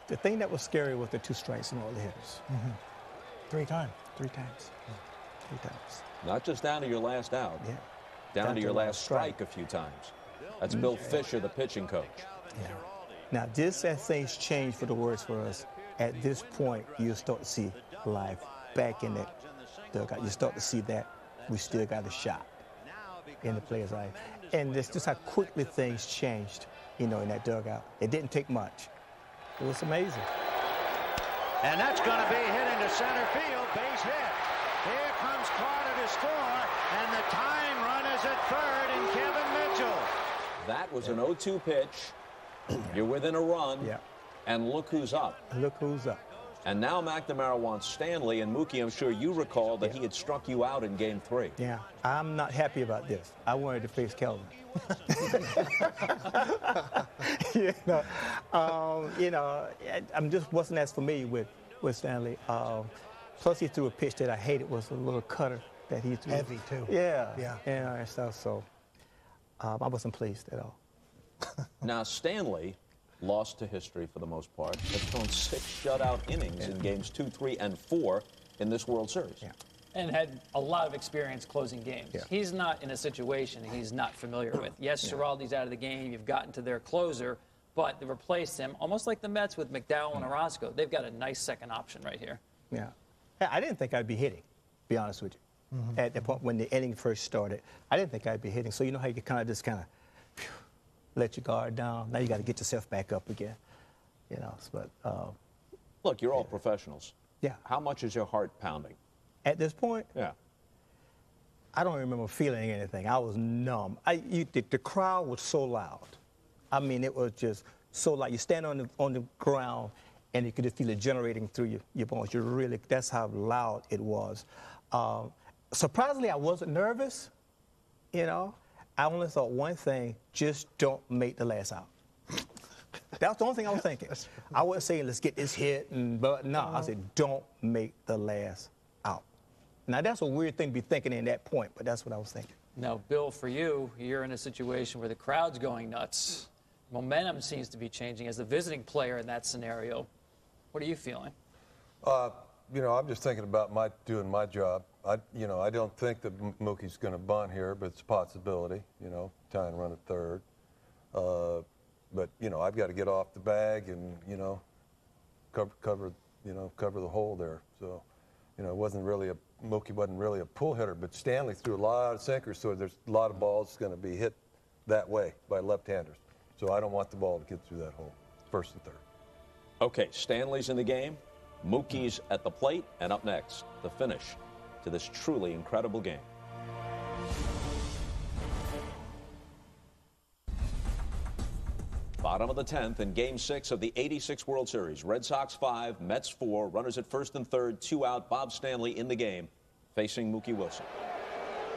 [SPEAKER 6] The thing that was scary was the 2 strikes and all the hitters.
[SPEAKER 5] 3 times.
[SPEAKER 6] 3 times. 3 times.
[SPEAKER 1] Not just down to your last out.
[SPEAKER 6] Yeah.
[SPEAKER 1] Down to your last strike a few times. That's Bill Fisher, the pitching coach.
[SPEAKER 6] Yeah. Now, just as things change for the worse for us, at this point, you start to see life back in that dugout. You start to see that we still got a shot in the player's life. And it's just how quickly things changed in that dugout. It didn't take much. It was amazing.
[SPEAKER 3] And that's going to be hit into center field. Base hit. Here comes Carter to score, and the tying run is at third in Kevin Mitchell.
[SPEAKER 1] That was an 0-2 pitch. You're within a run.
[SPEAKER 6] Yeah.
[SPEAKER 1] And look who's up.
[SPEAKER 6] Look who's up.
[SPEAKER 1] And now McNamara wants Stanley, and Mookie, I'm sure you recall that he had struck you out in Game 3.
[SPEAKER 6] Yeah, I'm not happy about this. I wanted to face Kelvin. I just wasn't as familiar with Stanley. Plus, he threw a pitch that I hated, was a little cutter that he threw.
[SPEAKER 5] Heavy, too.
[SPEAKER 6] Yeah, and stuff. So I wasn't pleased at all.
[SPEAKER 1] Now, Stanley lost to history for the most part, has thrown 6 shutout innings in Games 2, 3, and 4 in this World Series.
[SPEAKER 6] Yeah.
[SPEAKER 2] And had a lot of experience closing games.
[SPEAKER 6] Yeah.
[SPEAKER 2] He's not in a situation he's not familiar with. Yes, Giraldi's out of the game. You've gotten to their closer, but they replaced him, almost like the Mets with McDowell and Orozco. They've got a nice second option right here.
[SPEAKER 6] Yeah. I didn't think I'd be hitting, to be honest with you. At the point when the inning first started, I didn't think I'd be hitting. So you know how you kind of let your guard down. Now you got to get yourself back up again. But
[SPEAKER 1] Look, you're all professionals.
[SPEAKER 6] Yeah.
[SPEAKER 1] How much is your heart pounding?
[SPEAKER 6] At this point,
[SPEAKER 1] Yeah.
[SPEAKER 6] I don't remember feeling anything. I was numb. The crowd was so loud. I mean, it was just so loud. You stand on the ground, and you could just feel it generating through your bones. That's how loud it was. Surprisingly, I wasn't nervous. I only thought one thing: just don't make the last out. That's the only thing I was thinking. I wasn't saying let's get this hit, but no, I said don't make the last out. Now that's a weird thing to be thinking in that point, but that's what I was thinking.
[SPEAKER 2] Now, Bill, for you, you're in a situation where the crowd's going nuts. Momentum seems to be changing as the visiting player in that scenario. What are you feeling?
[SPEAKER 4] I'm just thinking about doing my job. I don't think that Mookie's going to bunt here, but it's a possibility. Tie and run at third. But I've got to get off the bag and cover the hole there. So Mookie wasn't really a pull hitter, but Stanley threw a lot of sinkers, so there's a lot of balls going to be hit that way by left-handers. So I don't want the ball to get through that hole, first and third.
[SPEAKER 1] Okay, Stanley's in the game. Mookie's at the plate, and up next, the finish to this truly incredible game. Bottom of the 10th in Game 6 of the '86 World Series. Red Sox 5, Mets 4. Runners at first and third, 2 out. Bob Stanley in the game, facing Mookie Wilson.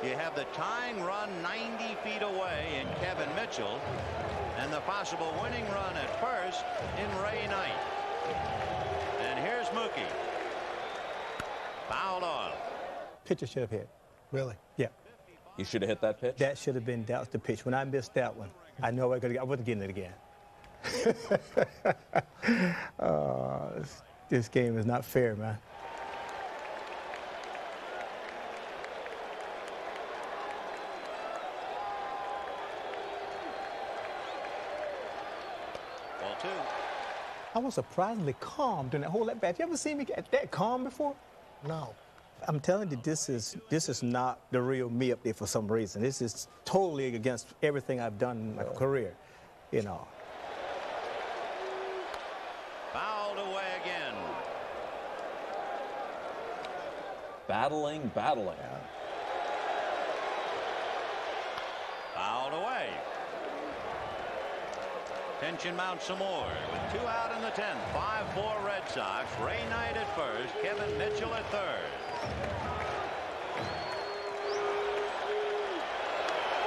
[SPEAKER 3] You have the tying run 90 feet away in Kevin Mitchell, and the possible winning run at first in Ray Knight. And here's Mookie. Fouled off.
[SPEAKER 6] Pitcher should have hit.
[SPEAKER 5] Really?
[SPEAKER 6] Yeah.
[SPEAKER 1] You should have hit that pitch?
[SPEAKER 6] That should have been that was the pitch. When I missed that one, I know I wasn't getting it again. This game is not fair, man.
[SPEAKER 3] Ball 2.
[SPEAKER 6] I was surprisingly calm during that whole at bat. You ever seen me get that calm before?
[SPEAKER 5] No.
[SPEAKER 6] I'm telling you, this is not the real me up there for some reason. This is totally against everything I've done in my career,
[SPEAKER 3] Fouled away again.
[SPEAKER 1] Battling.
[SPEAKER 3] Fouled away. Tension mounts some more with 2 out in the 10th. 5-4 Red Sox. Ray Knight at first. Kevin Mitchell at third.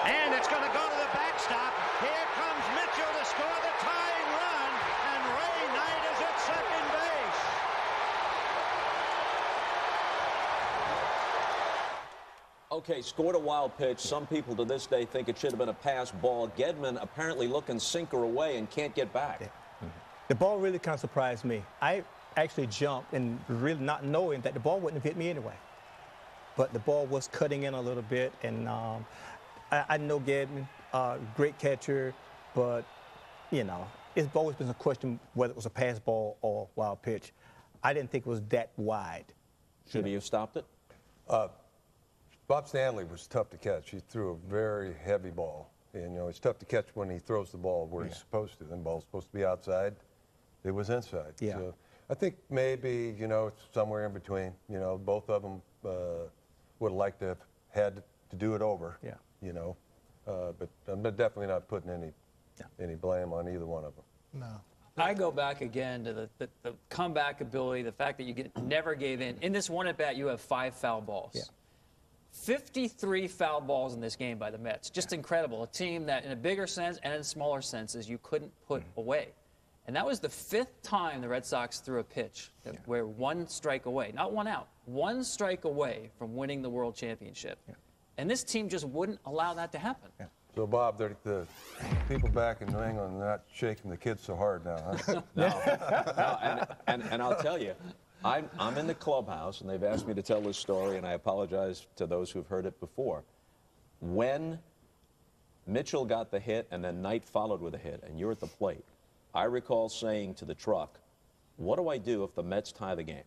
[SPEAKER 3] And it's going to go to the backstop. Here comes Mitchell to score the tying run. And Ray Knight is at second base.
[SPEAKER 1] Okay, scored a wild pitch. Some people to this day think it should have been a pass ball. Gedman apparently looking sinker away and can't get back.
[SPEAKER 6] Yeah. The ball really kind of surprised me. I actually jumped and really not knowing that the ball wouldn't have hit me anyway. But the ball was cutting in a little bit, and I know Gedman, great catcher, but, it's always been a question whether it was a pass ball or wild pitch. I didn't think it was that wide.
[SPEAKER 1] Should he have stopped it?
[SPEAKER 4] Bob Stanley was tough to catch. He threw a very heavy ball, And, it's tough to catch when he throws the ball where he's supposed to. The ball's supposed to be outside. It was inside.
[SPEAKER 6] Yeah.
[SPEAKER 4] So I think maybe, it's somewhere in between. Both of them would have liked to have had to do it over.
[SPEAKER 6] Yeah.
[SPEAKER 4] But I'm definitely not putting any blame on either one of them.
[SPEAKER 5] No.
[SPEAKER 2] I go back again to the comeback ability, the fact that you never gave in. In this one at bat, you have 5 foul balls.
[SPEAKER 6] Yeah.
[SPEAKER 2] 53 foul balls in this game by the Mets. Just incredible. A team that, in a bigger sense and in smaller senses, you couldn't put away. And that was the 5th time the Red Sox threw a pitch where 1 strike away, not 1 out, 1 strike away from winning the World Championship. Yeah. And this team just wouldn't allow that to happen. Yeah.
[SPEAKER 4] So, Bob, the people back in New England are not shaking the kids so hard now, huh?
[SPEAKER 1] No, and I'll tell you, I'm in the clubhouse, and they've asked me to tell this story, and I apologize to those who've heard it before. When Mitchell got the hit and then Knight followed with a hit, and you're at the plate, I recall saying to the truck, what do I do if the Mets tie the game?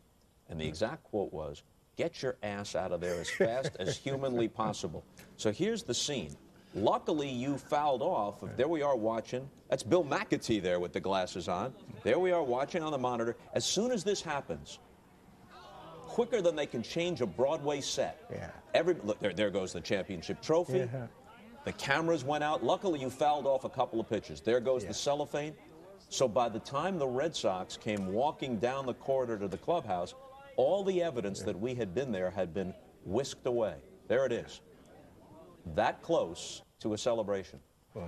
[SPEAKER 1] And the exact quote was, get your ass out of there as fast as humanly possible. So here's the scene. Luckily, you fouled off. There we are watching. That's Bill McAtee there with the glasses on. There we are watching on the monitor. As soon as this happens, quicker than they can change a Broadway set.
[SPEAKER 6] Yeah.
[SPEAKER 1] Look, there goes the championship trophy.
[SPEAKER 6] Yeah.
[SPEAKER 1] The cameras went out. Luckily, you fouled off a couple of pitches. There goes the cellophane. So by the time the Red Sox came walking down the corridor to the clubhouse, all the evidence that we had been there had been whisked away. There it is. That close to a celebration.
[SPEAKER 6] Wow.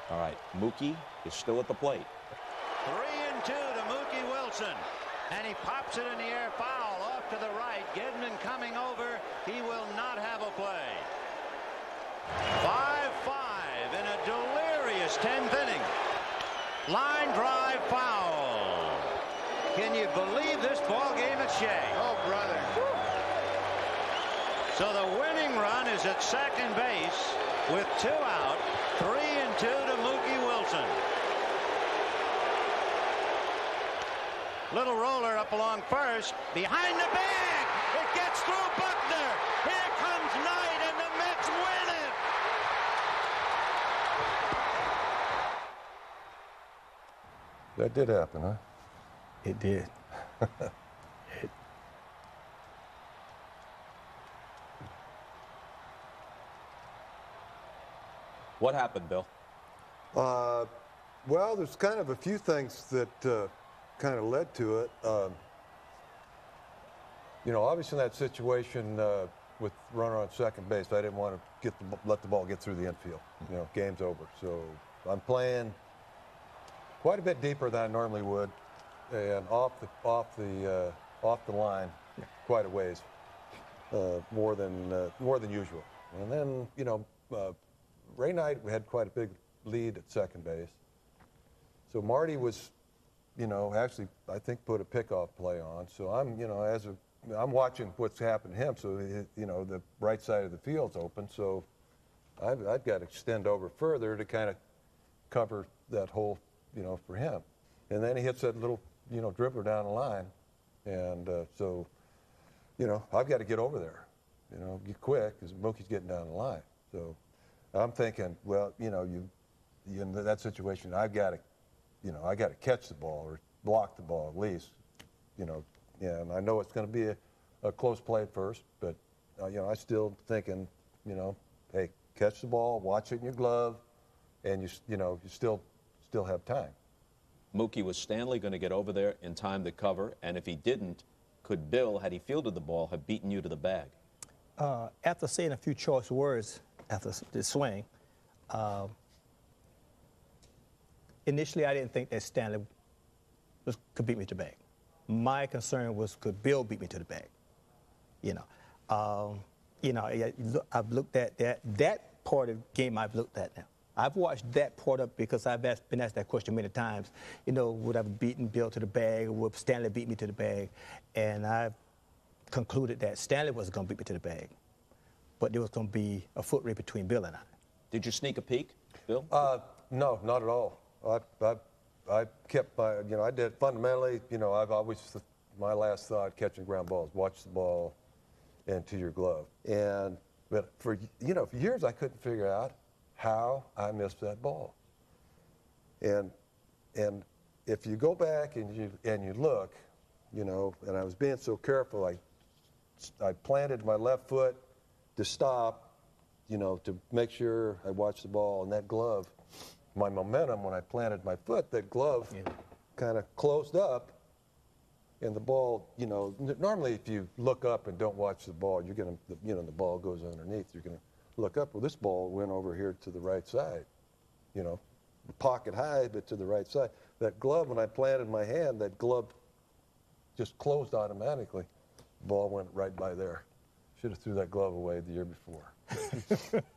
[SPEAKER 1] All right, Mookie is still at the plate.
[SPEAKER 3] 3-2 to Mookie Wilson. And he pops it in the air, foul off to the right. Gedman coming over. He will not have a play. 5-5 in a delirious 10th inning. Line drive foul. Can you believe this ball game at Shea?
[SPEAKER 7] Oh, brother.
[SPEAKER 3] So the winning run is at second base with 2 out. 3-2 to Mookie Wilson. Little roller up along first. Behind the bag. It gets through Buckner. Here comes Knight, and the Mets win it.
[SPEAKER 4] That did happen, huh?
[SPEAKER 6] It did.
[SPEAKER 1] What happened, Bill?
[SPEAKER 4] Well, there's kind of a few things that kind of led to it. Obviously in that situation with runner on second base, I didn't want to let the ball get through the infield. Game's over. So I'm playing quite a bit deeper than I normally would, and off the line, quite a ways, more than usual. And then Ray Knight had quite a big lead at second base. So Marty was, actually I think put a pickoff play on. So I'm watching what's happened to him. So the right side of the field's open. So I've got to extend over further to kind of cover that hole, for him. And then he hits that little, dribbler down the line. And so, I've got to get over there, get quick because Mookie's getting down the line. So I'm thinking, well, you in that situation, I've got to, I got to catch the ball or block the ball at least, and I know it's going to be a close play at first, but, I still thinking, hey, catch the ball, watch it in your glove, and you still have time.
[SPEAKER 1] Mookie, was Stanley going to get over there in time to cover? And if he didn't, could Bill, had he fielded the ball, have beaten you to the bag?
[SPEAKER 6] After saying a few choice words after the swing, initially I didn't think that Stanley could beat me to the bag. My concern was, could Bill beat me to the bag? I've looked at that part of the game. I've looked at now. I've watched that part up because I've been asked that question many times. Would I have beaten Bill to the bag, or would Stanley beat me to the bag? And I've concluded that Stanley wasn't going to beat me to the bag, but there was going to be a foot race between Bill and I.
[SPEAKER 1] Did you sneak a peek, Bill?
[SPEAKER 4] No, not at all. I kept my, I did fundamentally, I've always, my last thought catching ground balls, watch the ball into your glove. But for years I couldn't figure out, how I missed that ball. And if you go back and you look, you know, and I was being so careful, I planted my left foot to stop, you know, to make sure I watched the ball, and that glove, my momentum when I planted my foot, that glove kind of closed up, and the ball, you know, normally if you look up and don't watch the ball, you're going to, you know, the ball goes underneath, you're going to look up. Well, this ball went over here to the right side, you know, pocket high, but to the right side. That glove, when I planted my hand, that glove just closed automatically. The ball went right by there. Should have threw that glove away the year before.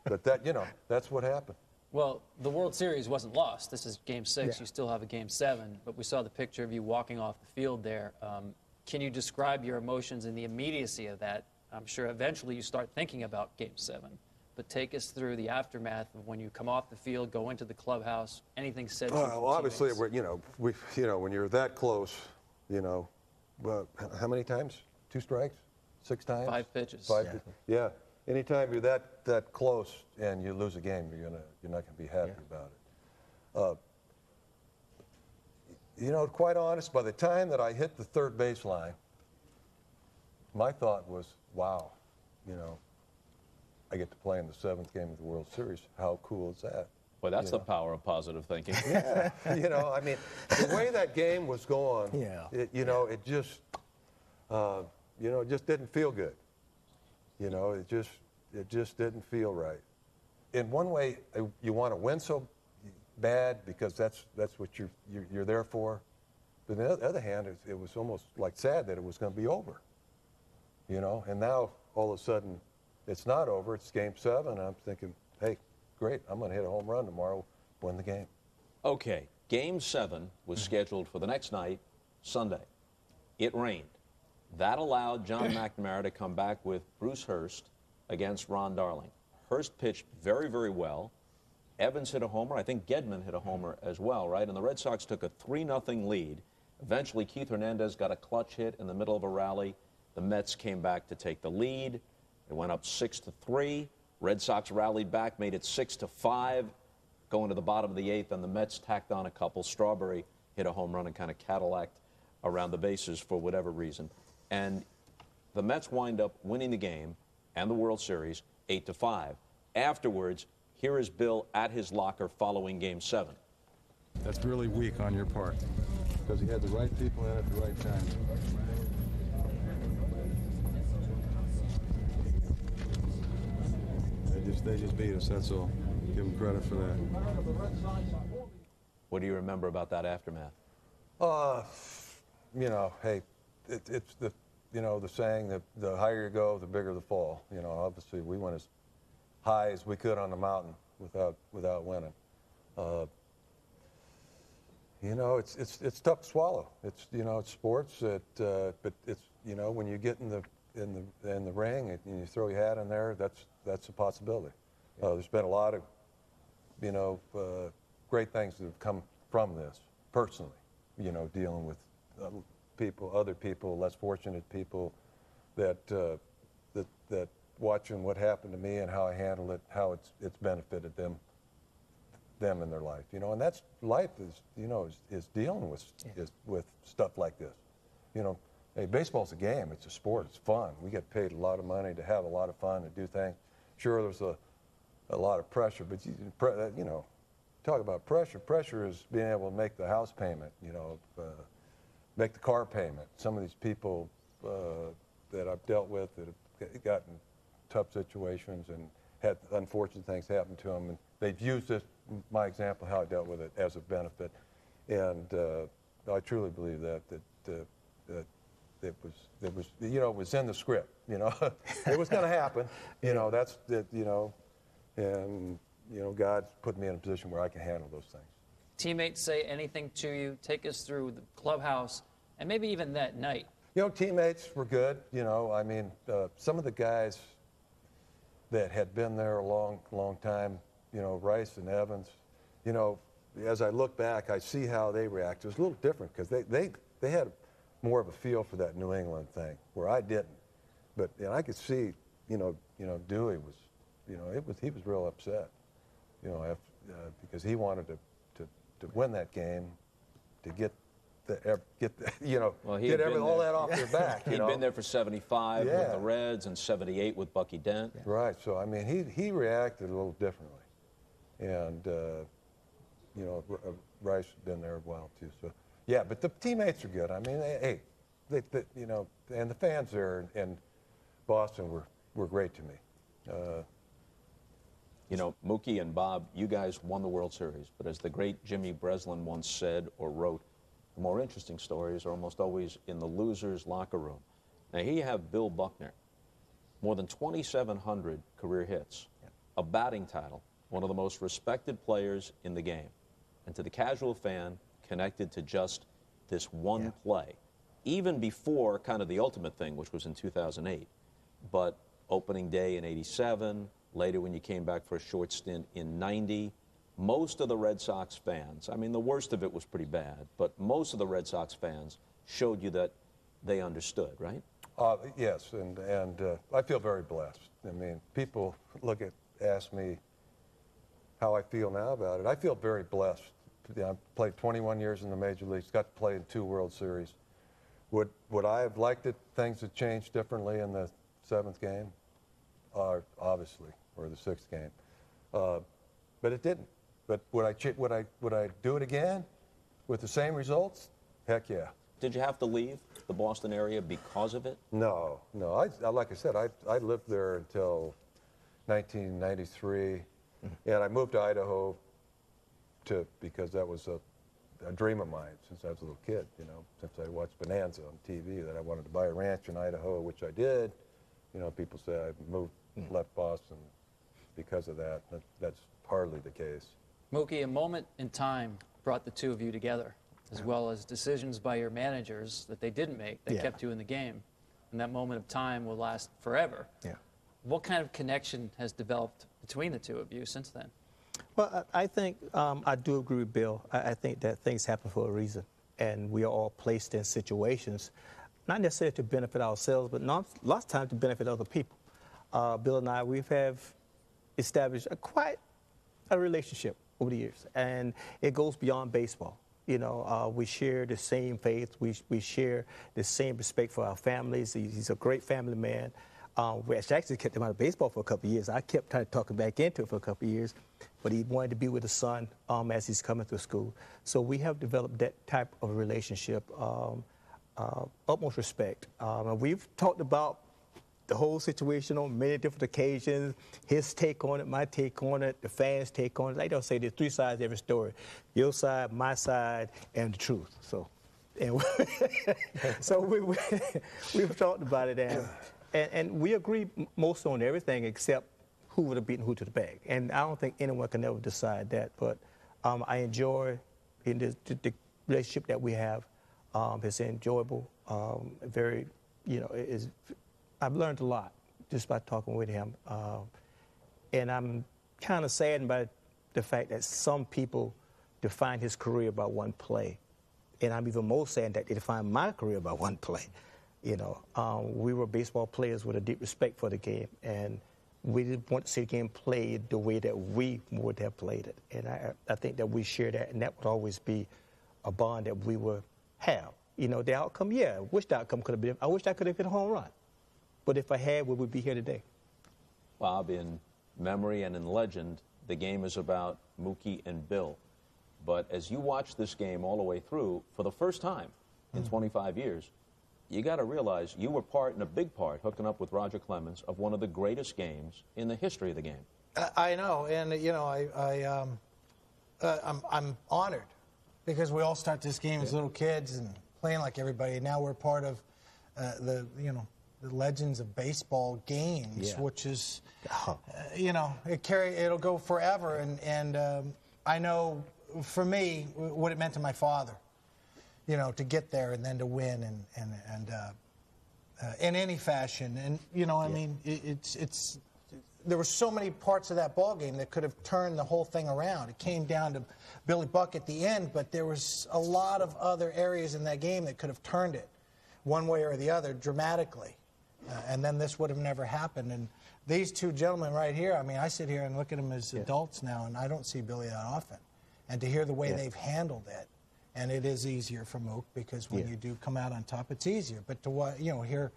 [SPEAKER 4] But that, you know, that's what happened.
[SPEAKER 2] Well, the World Series wasn't lost. This is Game 6. You still have a Game 7. But we saw the picture of you walking off the field there. Can you describe your emotions and the immediacy of that? I'm sure eventually you start thinking about Game 7. But take us through the aftermath of when you come off the field, go into the clubhouse, anything said to you.
[SPEAKER 4] Well, obviously, you know, when you're that close, you know, how many times? 2 strikes? 6 times?
[SPEAKER 2] 5 pitches.
[SPEAKER 4] 5 pitches. Yeah. Anytime you're that close and you lose a game, you're not gonna be happy about it. You know, quite honest, by the time that I hit the third baseline, my thought was, wow, you know, I get to play in the 7th game of the World Series. How cool is that?
[SPEAKER 1] Well, that's the power of positive thinking.
[SPEAKER 4] Yeah, you know, I mean, the way that game was going, you know, it just, you know, it just didn't feel good. You know, it just didn't feel right. In one way, you want to win so bad because that's what you're there for. But on the other hand, it was almost like sad that it was going to be over. You know, and now all of a sudden, it's not over. It's Game 7. And I'm thinking, hey, great, I'm going to hit a home run tomorrow, win the game.
[SPEAKER 1] Okay, Game 7 was scheduled for the next night, Sunday. It rained. That allowed John McNamara to come back with Bruce Hurst against Ron Darling. Hurst pitched very, very well. Evans hit a homer. I think Gedman hit a homer as well, right? And the Red Sox took a 3-0 lead. Eventually, Keith Hernandez got a clutch hit in the middle of a rally. The Mets came back to take the lead. It went up 6-3. Red Sox rallied back, made it 6-5. Going to the bottom of the 8th, and the Mets tacked on a couple. Strawberry hit a home run and kind of Cadillac around the bases for whatever reason. And the Mets wind up winning the game and the World Series 8-5. Afterwards, here is Bill at his locker following Game 7.
[SPEAKER 8] That's really weak on your part.
[SPEAKER 4] Because he had the right people in at the right time.
[SPEAKER 8] They just beat us, that's all. Give them credit for that.
[SPEAKER 1] What do you remember about that aftermath?
[SPEAKER 4] You know, hey, it's the, you know, the saying that the higher you go, the bigger the fall. You know, obviously we went as high as we could on the mountain without winning. You know, it's tough to swallow. It's, you know, it's sports. But it's, you know, when you get in the ring and you throw your hat in there, that's a possibility. There's been a lot of, you know, great things that have come from this personally. You know, dealing with other people, less fortunate people, that watching what happened to me and how I handled it, how it's benefited them in their life. You know, and that's life is, you know, is dealing with stuff like this. You know, hey, baseball's a game. It's a sport. It's fun. We get paid a lot of money to have a lot of fun, to do things. Sure, there's a lot of pressure, but you know, talk about pressure. Pressure is being able to make the house payment. You know, make the car payment. Some of these people that I've dealt with that have gotten tough situations and had unfortunate things happen to them, and they've used this, my example, how I dealt with it, as a benefit. And I truly believe that it was, you know, it was in the script. You know, it was going to happen. You know, you know, and you know, God's put me in a position where I can handle those things.
[SPEAKER 2] Teammates say anything to you? Take us through the clubhouse and maybe even that night.
[SPEAKER 4] You know, teammates were good. You know, I mean, some of the guys that had been there a long time, you know, Rice and Evans, you know, as I look back, I see how they reacted. It was a little different because they had more of a feel for that New England thing, where I didn't. But, you know, I could see, you know, Dewey was, you know, he was real upset. you know, because he wanted to win that game, to get you know,
[SPEAKER 1] well,
[SPEAKER 4] get all that off their back.
[SPEAKER 1] He'd been there for 75 with the Reds and 78 with Bucky Dent.
[SPEAKER 4] Yeah. Right. So I mean, he reacted a little differently, and you know, Rice had been there a while too. So yeah, but the teammates are good. I mean, hey, they you know, and the fans there in Boston were great to me.
[SPEAKER 1] You know, Mookie and Bob, you guys won the World Series, but as the great Jimmy Breslin once said or wrote, the more interesting stories are almost always in the loser's locker room. Now, here you have Bill Buckner, more than 2,700 career hits, a batting title, one of the most respected players in the game, and to the casual fan, connected to just this one play, even before kind of the ultimate thing, which was in 2008, but opening day in '87, later when you came back for a short stint in '90, most of the Red Sox fans, I mean, the worst of it was pretty bad, but most of the Red Sox fans showed you that they understood, right?
[SPEAKER 4] Yes, and I feel very blessed. I mean, people ask me how I feel now about it. I feel very blessed. I played 21 years in the major leagues, got to play in 2 World Series. Would I have liked it, things to change differently in the 7th game? Obviously, or the 6th game. But it didn't. But would I do it again with the same results? Heck yeah.
[SPEAKER 1] Did you have to leave the Boston area because of it?
[SPEAKER 4] No. Like I said, I lived there until 1993, and I moved to Idaho because that was a dream of mine since I was a little kid. You know, since I watched Bonanza on TV, that I wanted to buy a ranch in Idaho, which I did. You know, people say I left Boston because of that. That's hardly the case.
[SPEAKER 2] Mookie, a moment in time brought the two of you together, as well as decisions by your managers that they didn't make that kept you in the game. And that moment of time will last forever. Yeah. What kind of connection has developed between the two of you since then?
[SPEAKER 6] Well, I think I do agree with Bill. I think that things happen for a reason, and we are all placed in situations, not necessarily to benefit ourselves, but lots of times to benefit other people. Bill and I, we have established quite a relationship over the years, and it goes beyond baseball. You know, we share the same faith. We share the same respect for our families. He's a great family man. We actually kept him out of baseball for a couple of years. I kept trying to talk him back into it for a couple of years, but he wanted to be with his son as he's coming through school. So we have developed that type of relationship, utmost respect. And we've talked about the whole situation on many different occasions, his take on it, my take on it, the fans' take on it. Like they'll say there's 3 sides to every story: your side, my side, and the truth. So, and so we've talked about it, and we agree most on everything except who would have beaten who to the bag. And I don't think anyone can ever decide that. But I enjoy the relationship that we have. It's enjoyable, very, you know, I've learned a lot just by talking with him. And I'm kind of saddened by the fact that some people define his career by one play. And I'm even more saddened that they define my career by one play. You know, we were baseball players with a deep respect for the game, and we didn't want to see the game played the way that we would have played it. And I think that we share that, and that would always be a bond that we would have. You know, the outcome, I wish the outcome could have been, I wish I could have hit a home run. But if I had, we would be here today.
[SPEAKER 1] Bob, in memory and in legend, the game is about Mookie and Bill. But as you watch this game all the way through, for the first time in 25 years, you got to realize you were a big part, hooking up with Roger Clemens, of one of the greatest games in the history of the game.
[SPEAKER 5] I know, and you know, I'm honored because we all start this game as little kids and playing like everybody. Now we're part of the legends of baseball games, which is, you know, it'll go forever. And I know, for me, what it meant to my father, you know, to get there and then to win and in any fashion. And you know, I mean, there were so many parts of that ball game that could have turned the whole thing around. It came down to Billy Buck at the end, but there was a lot of other areas in that game that could have turned it one way or the other dramatically. And then this would have never happened. And these two gentlemen right here, I mean, I sit here and look at them as adults now, and I don't see Billy that often. And to hear the way they've handled it, and it is easier for Mook because when you do come out on top, it's easier. But to hear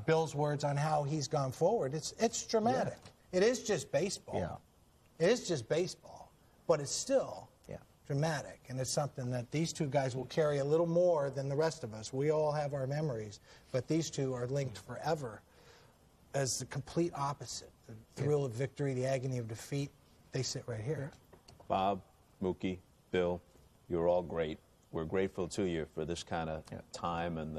[SPEAKER 5] Bill's words on how he's gone forward, it's dramatic. It is just baseball.
[SPEAKER 6] Yeah.
[SPEAKER 5] It is just baseball, but it's still dramatic, and it's something that these two guys will carry a little more than the rest of us. We all have our memories, but these two are linked forever as the complete opposite. The thrill of victory, the agony of defeat, they sit right here.
[SPEAKER 1] Bob, Mookie, Bill, you're all great. We're grateful to you for this kind of time and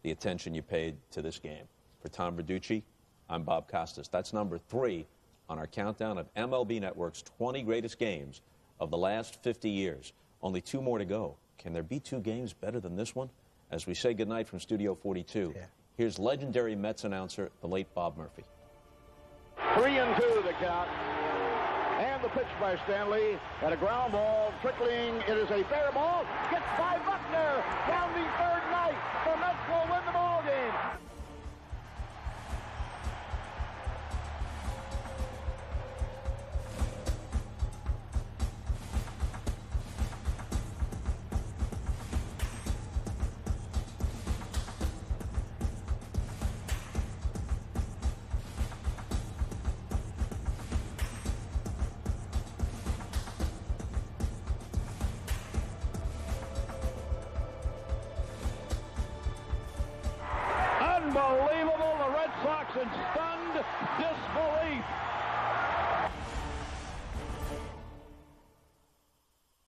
[SPEAKER 1] the attention you paid to this game. For Tom Verducci, I'm Bob Costas. That's number 3 on our countdown of MLB Network's 20 greatest games of the last 50 years. Only 2 more to go. Can there be 2 games better than this one? As we say goodnight from Studio 42, here's legendary Mets announcer, the late Bob Murphy.
[SPEAKER 9] 3-2 the count. And the pitch by Stanley. And a ground ball trickling. It is a fair ball. Gets by Buckner. Down the third night. The Mets will win the ball game. Unbelievable. The Red Sox in stunned disbelief